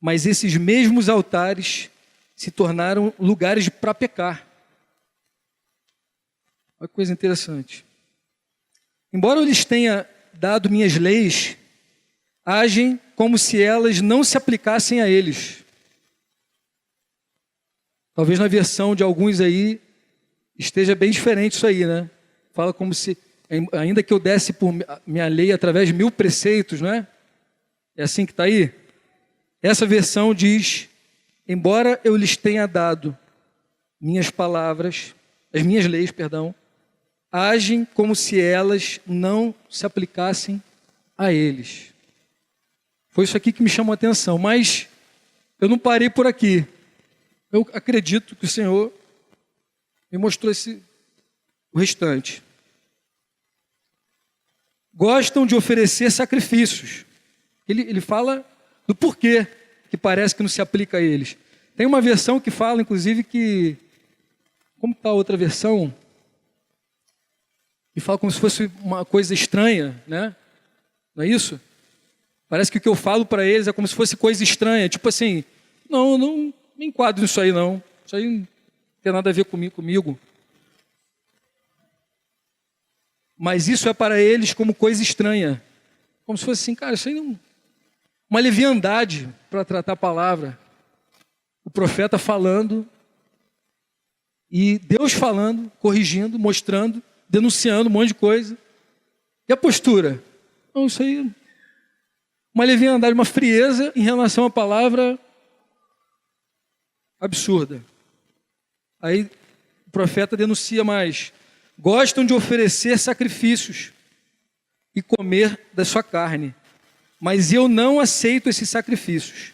A: Mas esses mesmos altares se tornaram lugares para pecar. Olha que coisa interessante. Embora eu lhes tenha dado minhas leis, agem como se elas não se aplicassem a eles. Talvez na versão de alguns aí esteja bem diferente isso aí, né? Fala como se, ainda que eu desse por minha lei através de 1000 preceitos, não é? É assim que está aí? Essa versão diz, embora eu lhes tenha dado minhas palavras, as minhas leis, perdão, agem como se elas não se aplicassem a eles. Foi isso aqui que me chamou a atenção, mas eu não parei por aqui. Eu acredito que o Senhor me mostrou o restante. Gostam de oferecer sacrifícios. Ele fala do porquê que parece que não se aplica a eles. Tem uma versão que fala, inclusive, que... Como está a outra versão? E fala como se fosse uma coisa estranha, né? Não é isso? Parece que o que eu falo para eles é como se fosse coisa estranha. Tipo assim, não me enquadro nisso aí não. Isso aí não tem nada a ver comigo. Mas isso é para eles como coisa estranha. Como se fosse assim, cara, isso aí não... Uma leviandade para tratar a palavra. O profeta falando e Deus falando, corrigindo, mostrando, denunciando um monte de coisa. E a postura? Não, isso aí... Uma leviandade, uma frieza em relação à palavra absurda. Aí o profeta denuncia mais. Gostam de oferecer sacrifícios e comer da sua carne. Mas eu não aceito esses sacrifícios.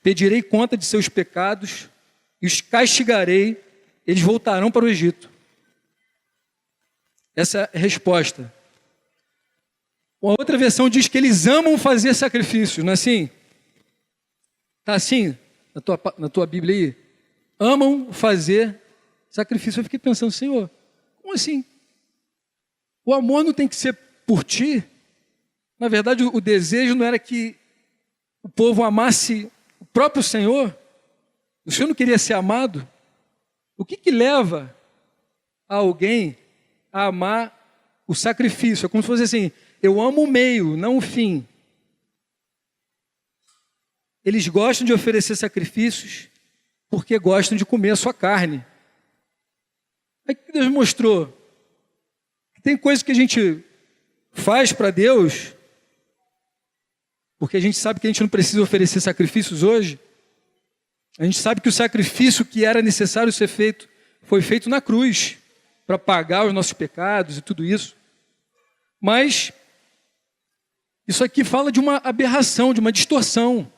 A: Pedirei conta de seus pecados e os castigarei. Eles voltarão para o Egito. Essa é a resposta. Uma outra versão diz que eles amam fazer sacrifícios, não é assim? Está assim na tua Bíblia aí? Amam fazer sacrifício. Eu fiquei pensando, Senhor, como assim? O amor não tem que ser por ti? Na verdade, o desejo não era que o povo amasse o próprio Senhor? O Senhor não queria ser amado? O que leva alguém a amar o sacrifício? É como se fosse assim, eu amo o meio, não o fim. Eles gostam de oferecer sacrifícios porque gostam de comer a sua carne. Aí que Deus mostrou que tem coisas que a gente faz para Deus porque a gente sabe que a gente não precisa oferecer sacrifícios hoje. A gente sabe que o sacrifício que era necessário ser feito foi feito na cruz para pagar os nossos pecados e tudo isso. Mas isso aqui fala de uma aberração, de uma distorção.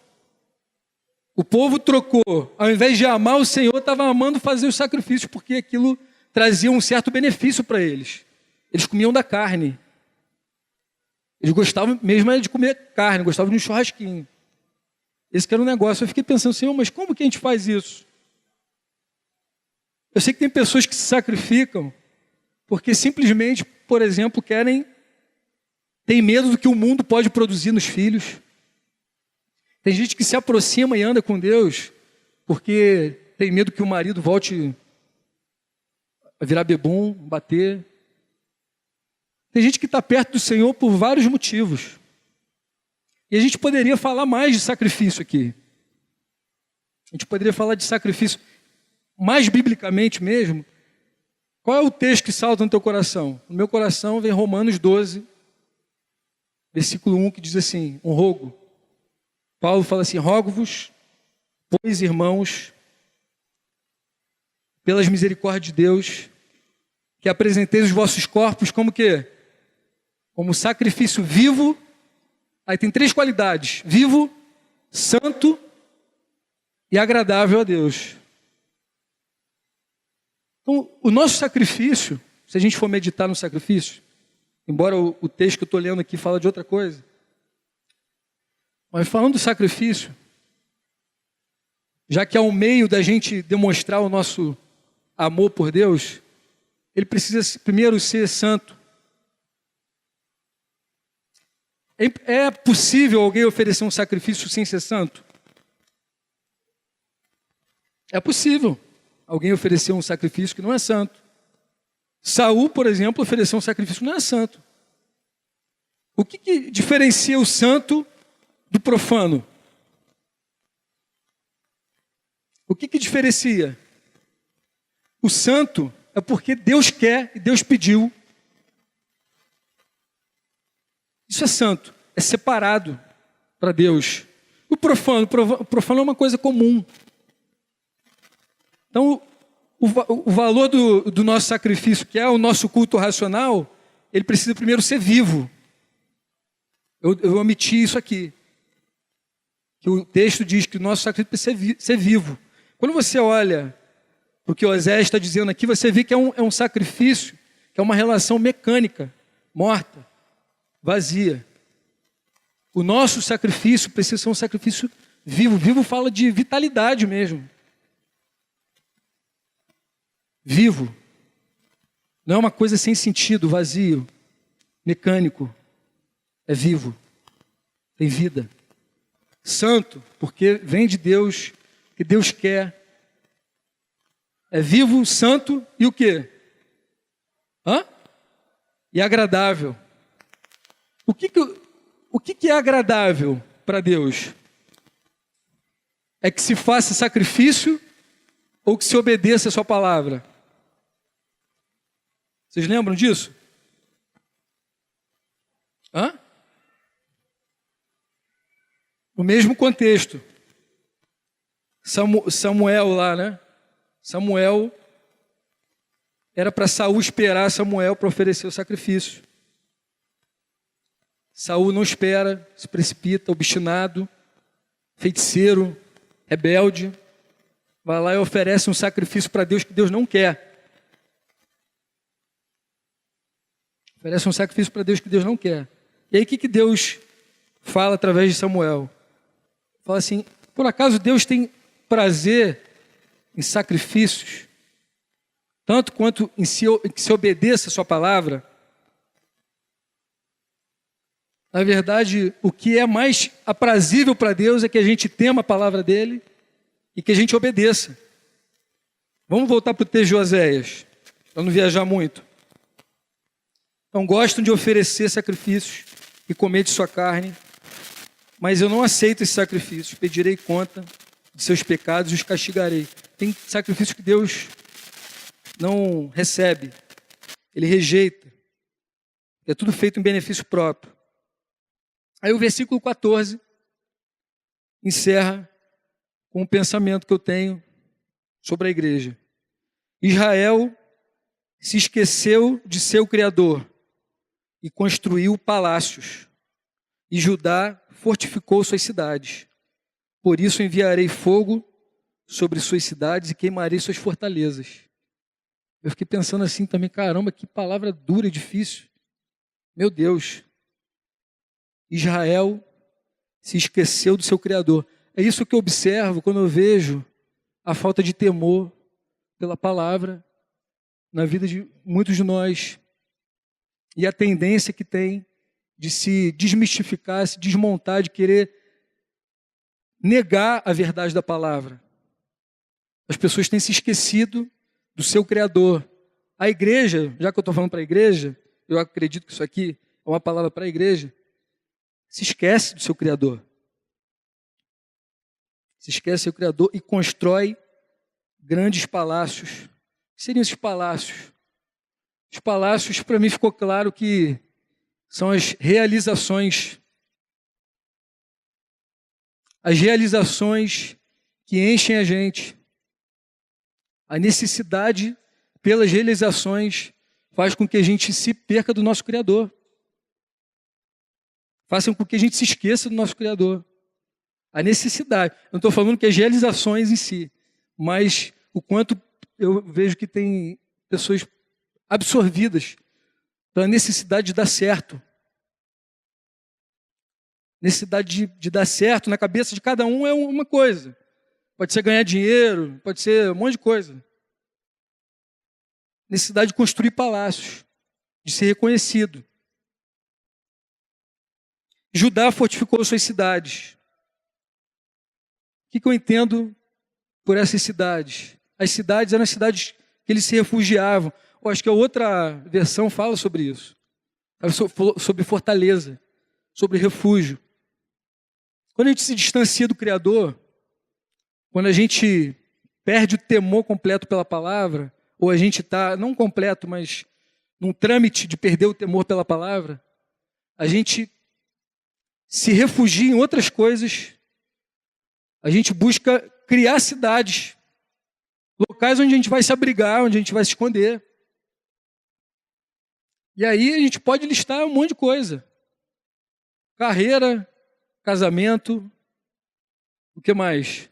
A: O povo trocou, ao invés de amar o Senhor, estava amando fazer os sacrifícios, porque aquilo trazia um certo benefício para eles. Eles comiam da carne. Eles gostavam mesmo de comer carne, gostavam de um churrasquinho. Esse que era o negócio. Eu fiquei pensando, Senhor, mas como que a gente faz isso? Eu sei que tem pessoas que se sacrificam porque simplesmente, por exemplo, tem medo do que o mundo pode produzir nos filhos. Tem gente que se aproxima e anda com Deus porque tem medo que o marido volte a virar bebum, bater. Tem gente que está perto do Senhor por vários motivos. E a gente poderia falar mais de sacrifício aqui. A gente poderia falar de sacrifício mais biblicamente mesmo. Qual é o texto que salta no teu coração? No meu coração vem Romanos 12, versículo 1, que diz assim, um rogo. Paulo fala assim, rogo-vos, pois, irmãos, pelas misericórdias de Deus, que apresenteis os vossos corpos como quê? Como sacrifício vivo. Aí tem 3 qualidades, vivo, santo e agradável a Deus. Então, o nosso sacrifício, se a gente for meditar no sacrifício, embora o texto que eu estou lendo aqui fala de outra coisa, mas falando do sacrifício, já que é um meio da gente demonstrar o nosso amor por Deus, ele precisa primeiro ser santo. É possível alguém oferecer um sacrifício sem ser santo? É possível alguém oferecer um sacrifício que não é santo. Saul, por exemplo, ofereceu um sacrifício que não é santo. O que diferencia o santo do profano? O que diferencia? O santo é porque Deus quer e Deus pediu. Isso é santo, é separado para Deus. O profano é uma coisa comum. Então, o valor do nosso sacrifício, que é o nosso culto racional, ele precisa primeiro ser vivo. Eu omiti isso aqui. Que o texto diz que o nosso sacrifício precisa ser vivo. Quando você olha para o que Osés está dizendo aqui, você vê que é um sacrifício, que é uma relação mecânica, morta, vazia. O nosso sacrifício precisa ser um sacrifício vivo. Vivo fala de vitalidade mesmo. Vivo. Não é uma coisa sem sentido, vazio, mecânico. É vivo. Tem vida. Santo, porque vem de Deus, que Deus quer. É vivo, santo e o quê? E agradável. O que é agradável para Deus? É que se faça sacrifício ou que se obedeça a sua palavra? Vocês lembram disso? No mesmo contexto. Samuel lá, né? Samuel, era para Saul esperar Samuel para oferecer o sacrifício. Saul não espera, se precipita, obstinado, feiticeiro, rebelde. Vai lá e oferece um sacrifício para Deus que Deus não quer. Oferece um sacrifício para Deus que Deus não quer. E aí o que Deus fala através de Samuel? Fala assim, por acaso Deus tem prazer em sacrifícios, tanto quanto em que se obedeça a sua palavra? Na verdade, o que é mais aprazível para Deus é que a gente tema a palavra dele e que a gente obedeça. Vamos voltar para o texto de Oséias, para não viajar muito. Então, gostam de oferecer sacrifícios e comer de sua carne, mas eu não aceito esses sacrifícios. Pedirei conta de seus pecados e os castigarei. Tem sacrifício que Deus não recebe, ele rejeita. É tudo feito em benefício próprio. Aí o versículo 14 encerra com um pensamento que eu tenho sobre a igreja. Israel se esqueceu de seu Criador e construiu palácios, e Judá fortificou suas cidades. Por isso enviarei fogo sobre suas cidades e queimarei suas fortalezas. Eu fiquei pensando assim também, caramba, que palavra dura e difícil. Meu Deus. Israel se esqueceu do seu Criador. É isso que eu observo quando eu vejo a falta de temor pela palavra na vida de muitos de nós. E a tendência que tem de se desmistificar, se desmontar, de querer negar a verdade da palavra. As pessoas têm se esquecido do seu Criador. A igreja, já que eu estou falando para a igreja, eu acredito que isso aqui é uma palavra para a igreja, se esquece do seu Criador. Se esquece do seu Criador e constrói grandes palácios. O que seriam esses palácios? Os palácios, para mim, ficou claro que são as realizações que enchem a gente. A necessidade pelas realizações faz com que a gente se perca do nosso Criador. Façam com que a gente se esqueça do nosso Criador. A necessidade. Eu não estou falando que as realizações em si, mas o quanto eu vejo que tem pessoas absorvidas pela necessidade de dar certo. Necessidade de dar certo na cabeça de cada um é uma coisa. Pode ser ganhar dinheiro, pode ser um monte de coisa. Necessidade de construir palácios, de ser reconhecido. Judá fortificou suas cidades. O que eu entendo por essas cidades? As cidades eram as cidades que eles se refugiavam. Eu acho que a outra versão fala sobre isso. Sobre fortaleza, sobre refúgio. Quando a gente se distancia do Criador, quando a gente perde o temor completo pela palavra, ou a gente está, não completo, mas num trâmite de perder o temor pela palavra, a gente se refugia em outras coisas, a gente busca criar cidades, locais onde a gente vai se abrigar, onde a gente vai se esconder. E aí a gente pode listar um monte de coisa. Carreira, casamento, o que mais?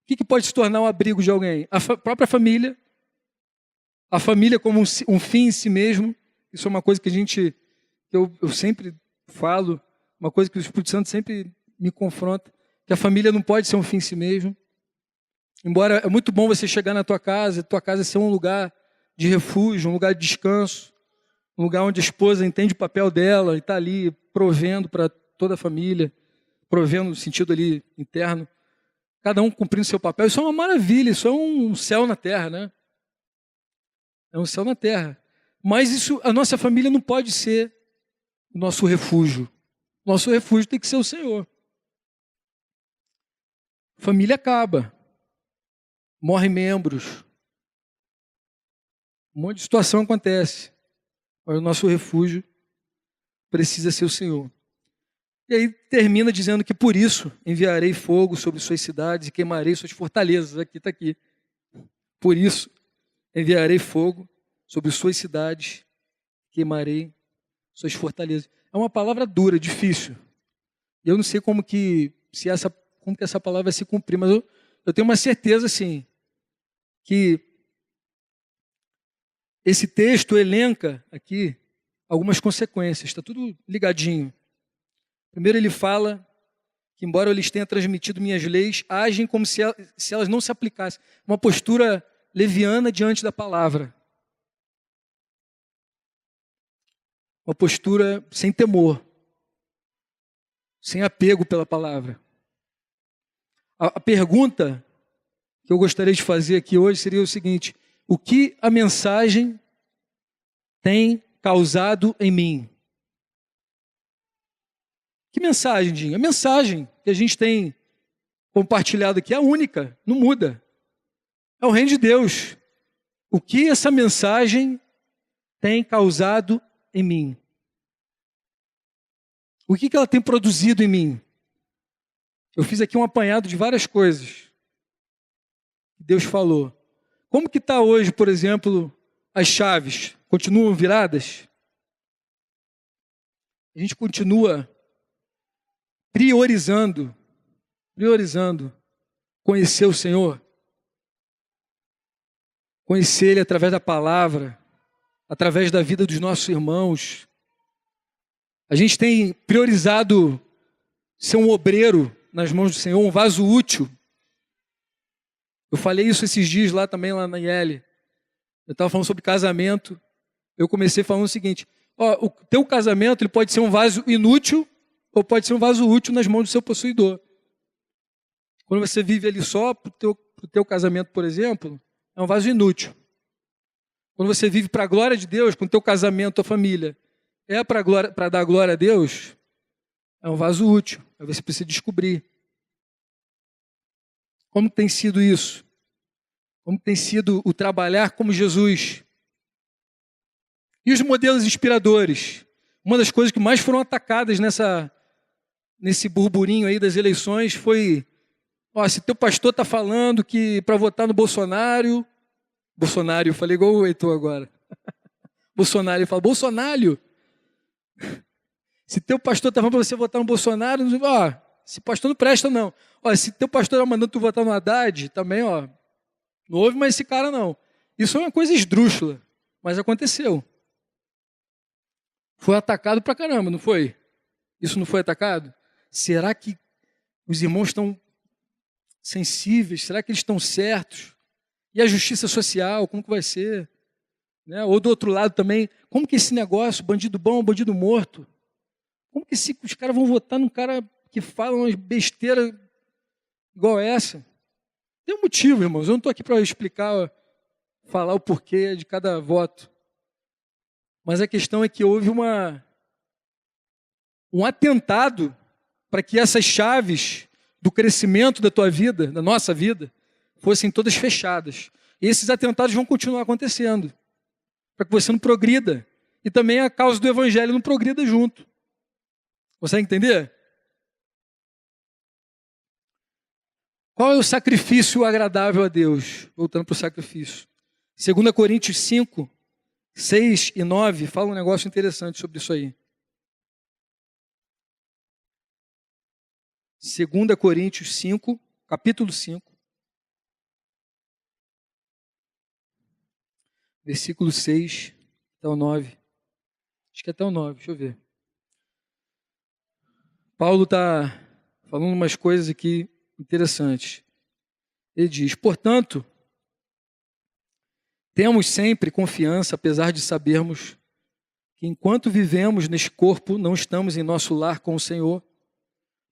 A: O que pode se tornar um abrigo de alguém? A própria família. A família como um fim em si mesmo. Isso é uma coisa que eu sempre falo, uma coisa que o Espírito Santo sempre me confronta, que a família não pode ser um fim em si mesmo. Embora é muito bom você chegar na tua casa ser um lugar de refúgio, um lugar de descanso, um lugar onde a esposa entende o papel dela e está ali provendo para toda a família, provendo no sentido ali interno, cada um cumprindo seu papel. Isso é uma maravilha, isso é um céu na terra, né? É um céu na terra. Mas a nossa família não pode ser o nosso refúgio. Nosso refúgio tem que ser o Senhor. Família acaba. Morrem membros. Um monte de situação acontece. Mas o nosso refúgio precisa ser o Senhor. E aí termina dizendo que por isso enviarei fogo sobre suas cidades e queimarei suas fortalezas. Aqui está aqui. Por isso enviarei fogo sobre suas cidades, queimarei suas fortalezas. É uma palavra dura, difícil. E eu não sei como que essa palavra vai se cumprir, mas eu tenho uma certeza, sim, que esse texto elenca aqui algumas consequências, está tudo ligadinho. Primeiro ele fala que, embora eu lhes tenha transmitido minhas leis, agem como se elas não se aplicassem. Uma postura leviana diante da palavra. Uma postura sem temor, sem apego pela palavra. A pergunta que eu gostaria de fazer aqui hoje seria o seguinte: o que a mensagem tem causado em mim? Que mensagem, Dinho? A mensagem que a gente tem compartilhado aqui é a única, não muda. É o reino de Deus. O que essa mensagem tem causado em mim? O que ela tem produzido em mim? Eu fiz aqui um apanhado de várias coisas que Deus falou. Como que está hoje, por exemplo, as chaves? Continuam viradas? A gente continua priorizando conhecer o Senhor? Conhecer Ele através da palavra, através da vida dos nossos irmãos. A gente tem priorizado ser um obreiro nas mãos do Senhor, um vaso útil. Eu falei isso esses dias lá também, lá na IL. Eu estava falando sobre casamento. Eu comecei falando o seguinte: o teu casamento ele pode ser um vaso inútil ou pode ser um vaso útil nas mãos do seu possuidor. Quando você vive ali só para o teu casamento, por exemplo, é um vaso inútil. Quando você vive para a glória de Deus, com o teu casamento, tua família, é para dar glória a Deus, é um vaso útil. Aí você precisa descobrir. Como tem sido isso? Como tem sido o trabalhar como Jesus? E os modelos inspiradores? Uma das coisas que mais foram atacadas nesse burburinho aí das eleições foi: se teu pastor está falando que para votar no Bolsonaro, eu falei igual o Heitor agora. Bolsonaro, eu falo, Bolsonaro. Se teu pastor está falando para você votar no Bolsonaro, esse pastor não presta não. Se teu pastor está mandando tu votar no Haddad, também, não ouve mais esse cara não. Isso é uma coisa esdrúxula, mas aconteceu. Foi atacado pra caramba, não foi? Isso não foi atacado? Será que os irmãos estão sensíveis? Será que eles estão certos? E a justiça social, como que vai ser? Né? Ou do outro lado também, como que esse negócio, bandido bom, bandido morto, como que os caras vão votar num cara que fala umas besteiras igual essa? Tem um motivo, irmãos. Eu não estou aqui para explicar, falar o porquê de cada voto. Mas a questão é que houve um atentado para que essas chaves do crescimento da tua vida, da nossa vida, fossem todas fechadas. E esses atentados vão continuar acontecendo, para que você não progrida. E também a causa do evangelho não progrida junto. Consegue entender? Qual é o sacrifício agradável a Deus? Voltando para o sacrifício. 2 Coríntios 5, 6 e 9, fala um negócio interessante sobre isso aí. 2 Coríntios 5, capítulo 5, versículo 6 até o 9. Acho que até o 9, deixa eu ver. Paulo está falando umas coisas aqui interessantes. Ele diz: portanto, temos sempre confiança, apesar de sabermos que enquanto vivemos neste corpo, não estamos em nosso lar com o Senhor,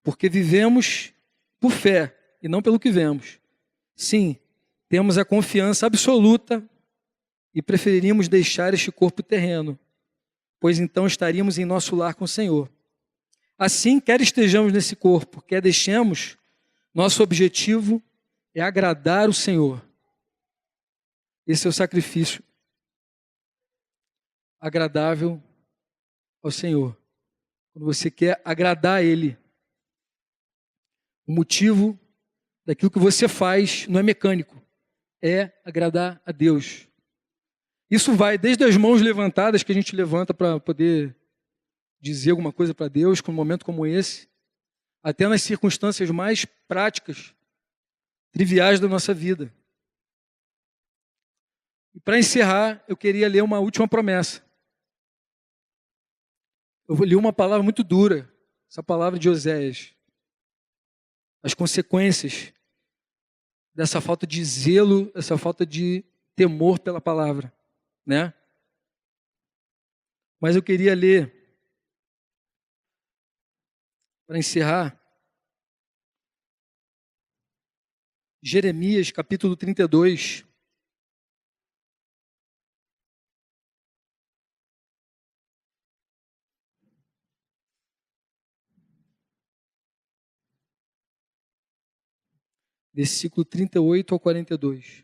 A: porque vivemos por fé e não pelo que vemos. Sim, temos a confiança absoluta e preferiríamos deixar este corpo terreno, pois então estaríamos em nosso lar com o Senhor. Assim, quer estejamos nesse corpo, quer deixemos, nosso objetivo é agradar o Senhor. Esse é o sacrifício agradável ao Senhor. Quando você quer agradar a Ele. O motivo daquilo que você faz não é mecânico, é agradar a Deus. Isso vai desde as mãos levantadas que a gente levanta para poder dizer alguma coisa para Deus, com um momento como esse, até nas circunstâncias mais práticas, triviais da nossa vida. E para encerrar, eu queria ler uma última promessa. Eu li uma palavra muito dura, essa palavra de Oséias. As consequências dessa falta de zelo, essa falta de temor pela palavra, né? Mas eu queria ler, para encerrar, Jeremias, capítulo 32. Versículo 38 ao 42.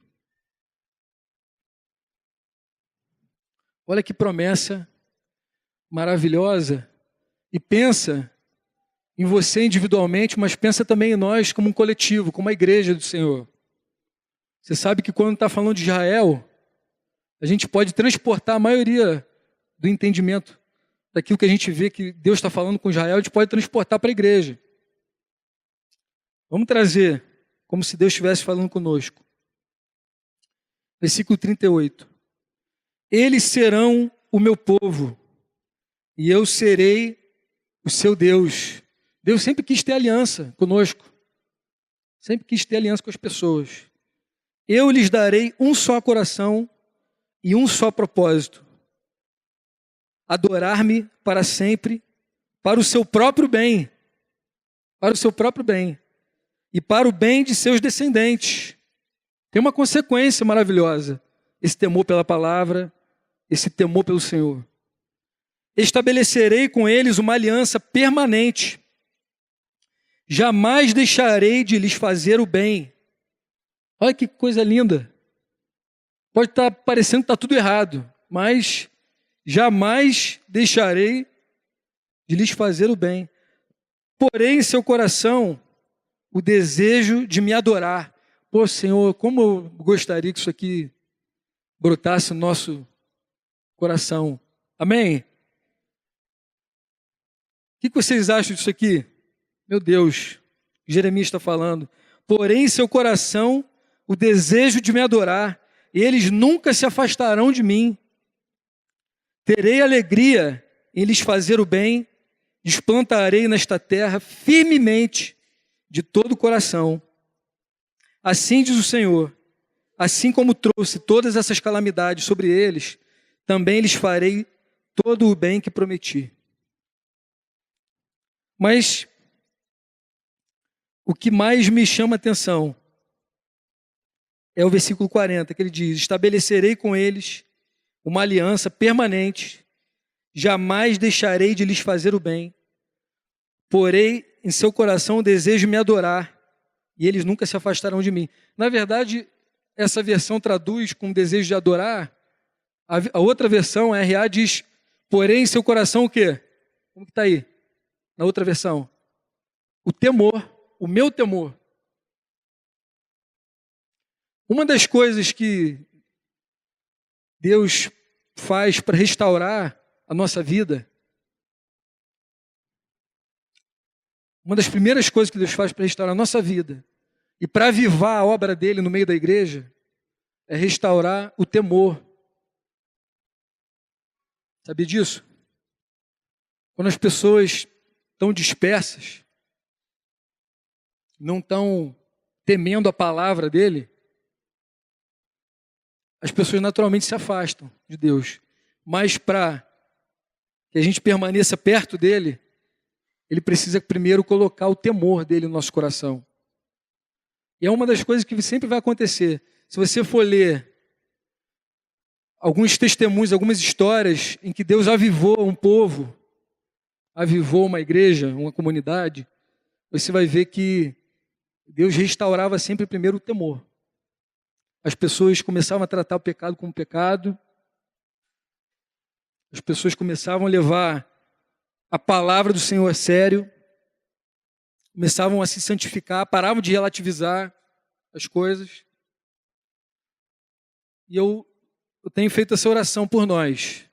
A: Olha que promessa maravilhosa. E pensa em você individualmente, mas pensa também em nós como um coletivo, como a igreja do Senhor. Você sabe que quando está falando de Israel, a gente pode transportar a maioria do entendimento daquilo que a gente vê que Deus está falando com Israel, a gente pode transportar para a igreja. Vamos trazer como se Deus estivesse falando conosco. Versículo 38. Eles serão o meu povo, e eu serei o seu Deus. Deus sempre quis ter aliança conosco. Sempre quis ter aliança com as pessoas. Eu lhes darei um só coração e um só propósito. Adorar-me para sempre, para o seu próprio bem. Para o seu próprio bem. E para o bem de seus descendentes. Tem uma consequência maravilhosa. Esse temor pela palavra, esse temor pelo Senhor. Estabelecerei com eles uma aliança permanente. Jamais deixarei de lhes fazer o bem. Olha que coisa linda. Pode estar parecendo que está tudo errado, mas jamais deixarei de lhes fazer o bem. Porém, em seu coração, o desejo de me adorar. Pô, Senhor, como eu gostaria que isso aqui brotasse no nosso coração. Amém? O que vocês acham disso aqui? Meu Deus, Jeremias está falando. Porém, em seu coração, o desejo de me adorar, eles nunca se afastarão de mim. Terei alegria em lhes fazer o bem, desplantarei nesta terra firmemente, de todo o coração. Assim diz o Senhor, assim como trouxe todas essas calamidades sobre eles, também lhes farei todo o bem que prometi. Mas o que mais me chama a atenção é o versículo 40, que ele diz: estabelecerei com eles uma aliança permanente, jamais deixarei de lhes fazer o bem, porém em seu coração o desejo de me adorar, e eles nunca se afastarão de mim. Na verdade, essa versão traduz com desejo de adorar. A outra versão, a RA, diz, porém em seu coração o quê? Como que está aí? Na outra versão. O temor, o meu temor. Uma das coisas que Deus faz para restaurar a nossa vida, uma das primeiras coisas que Deus faz para restaurar a nossa vida e para avivar a obra dele no meio da igreja, é restaurar o temor. Sabia disso? Quando as pessoas estão dispersas, não estão temendo a palavra dele, as pessoas naturalmente se afastam de Deus. Mas para que a gente permaneça perto dele, ele precisa primeiro colocar o temor dele no nosso coração. E é uma das coisas que sempre vai acontecer. Se você for ler alguns testemunhos, algumas histórias em que Deus avivou um povo, avivou uma igreja, uma comunidade, você vai ver que Deus restaurava sempre primeiro o temor. As pessoas começavam a tratar o pecado como pecado, as pessoas começavam a levar a palavra do Senhor a sério, começavam a se santificar, paravam de relativizar as coisas. E eu tenho feito essa oração por nós.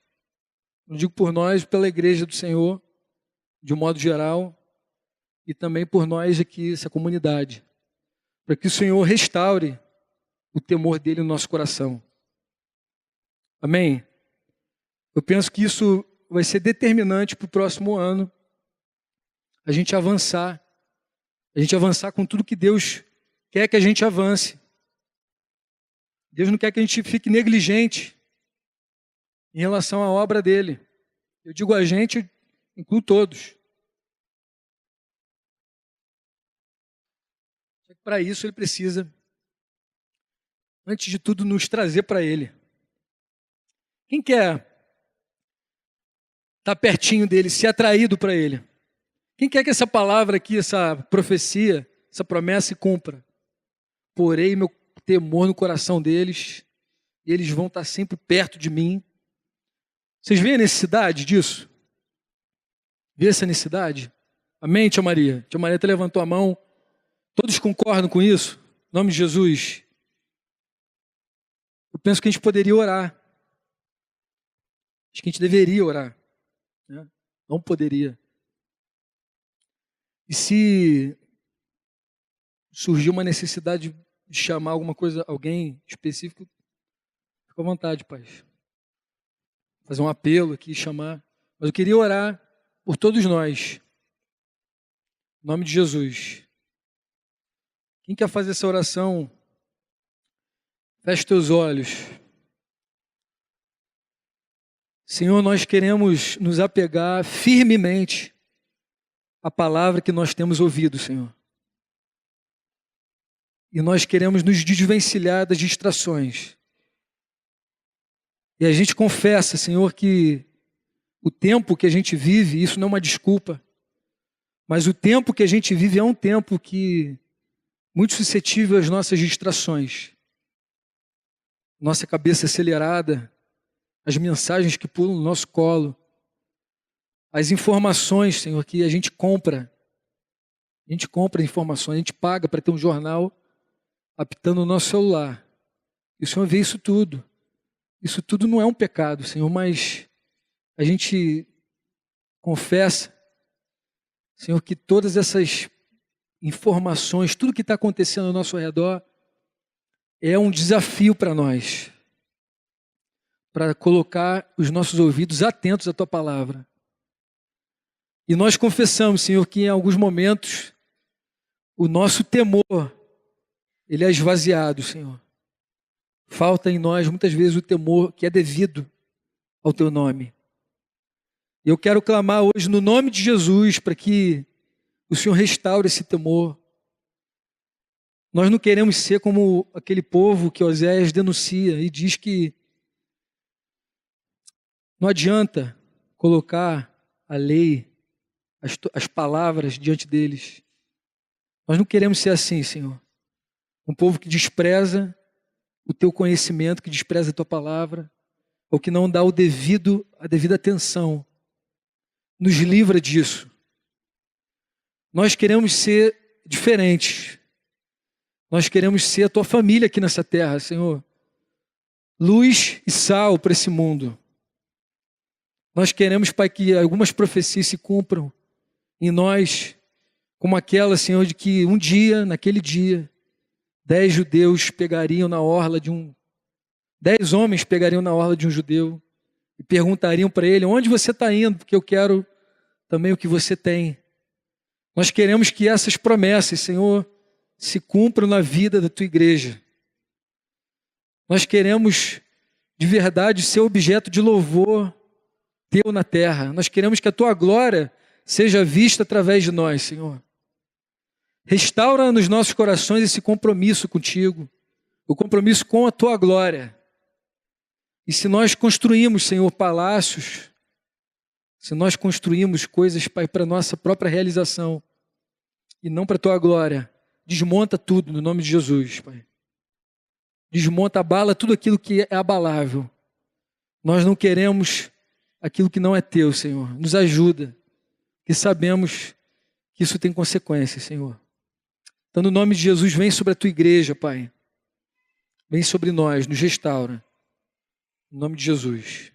A: Não digo por nós, pela igreja do Senhor, de um modo geral, e também por nós aqui, essa comunidade, para que o Senhor restaure o temor dele no nosso coração. Amém? Eu penso que isso vai ser determinante para o próximo ano, a gente avançar com tudo que Deus quer que a gente avance. Deus não quer que a gente fique negligente em relação à obra dele. Eu digo a gente, incluo todos. Para isso ele precisa, antes de tudo, nos trazer para ele. Quem quer estar pertinho dele, ser atraído para ele? Quem quer que essa palavra aqui, essa profecia, essa promessa se cumpra? Porei meu temor no coração deles, e eles vão estar sempre perto de mim. Vocês veem a necessidade disso? Vê essa necessidade? Amém, tia Maria? Tia Maria até levantou a mão. Todos concordam com isso? Em nome de Jesus. Eu penso que a gente poderia orar. Acho que a gente deveria orar, né? Não poderia. E se surgir uma necessidade de chamar alguma coisa, alguém específico, fica à vontade, Pai. Fazer um apelo aqui, chamar. Mas eu queria orar por todos nós. Em nome de Jesus. Quem quer fazer essa oração? Feche teus olhos. Senhor, nós queremos nos apegar firmemente à palavra que nós temos ouvido, Senhor. E nós queremos nos desvencilhar das distrações. E a gente confessa, Senhor, que o tempo que a gente vive, isso não é uma desculpa, mas o tempo que a gente vive é um tempo que muito suscetível às nossas distrações. Nossa cabeça acelerada, as mensagens que pulam no nosso colo, as informações, Senhor, que a gente compra. A gente compra informações, a gente paga para ter um jornal apitando no nosso celular. E o Senhor vê isso tudo. Isso tudo não é um pecado, Senhor, mas a gente confessa, Senhor, que todas essas informações, tudo que está acontecendo ao nosso redor, é um desafio para nós, para colocar os nossos ouvidos atentos à Tua palavra. E nós confessamos, Senhor, que em alguns momentos o nosso temor, ele é esvaziado, Senhor. Falta em nós, muitas vezes, o temor que é devido ao Teu nome. Eu quero clamar hoje no nome de Jesus para que o Senhor restaure esse temor. Nós não queremos ser como aquele povo que Oséias denuncia e diz que não adianta colocar a lei as palavras diante deles. Nós não queremos ser assim, Senhor. Um povo que despreza o teu conhecimento, que despreza a tua palavra, ou que não dá a devida atenção. Nos livra disso. Nós queremos ser diferentes. Nós queremos ser a tua família aqui nessa terra, Senhor. Luz e sal para esse mundo. Nós queremos, Pai, que algumas profecias se cumpram em nós, como aquela, Senhor, de que um dia, naquele dia, 10 judeus pegariam na orla de 10 homens pegariam na orla de um judeu e perguntariam para ele: onde você está indo? Porque eu quero também o que você tem. Nós queremos que essas promessas, Senhor, se cumpram na vida da tua igreja. Nós queremos, de verdade, ser objeto de louvor teu na terra. Nós queremos que a tua glória seja vista através de nós, Senhor. Restaura nos nossos corações esse compromisso contigo, o compromisso com a tua glória. E se nós construímos, Senhor, palácios, se nós construímos coisas, Pai, para a nossa própria realização e não para a tua glória, desmonta tudo no nome de Jesus, Pai. Desmonta, abala tudo aquilo que é abalável. Nós não queremos aquilo que não é teu, Senhor. Nos ajuda, que sabemos que isso tem consequências, Senhor. Então, no nome de Jesus, vem sobre a tua igreja, Pai. Vem sobre nós, nos restaura. Em nome de Jesus.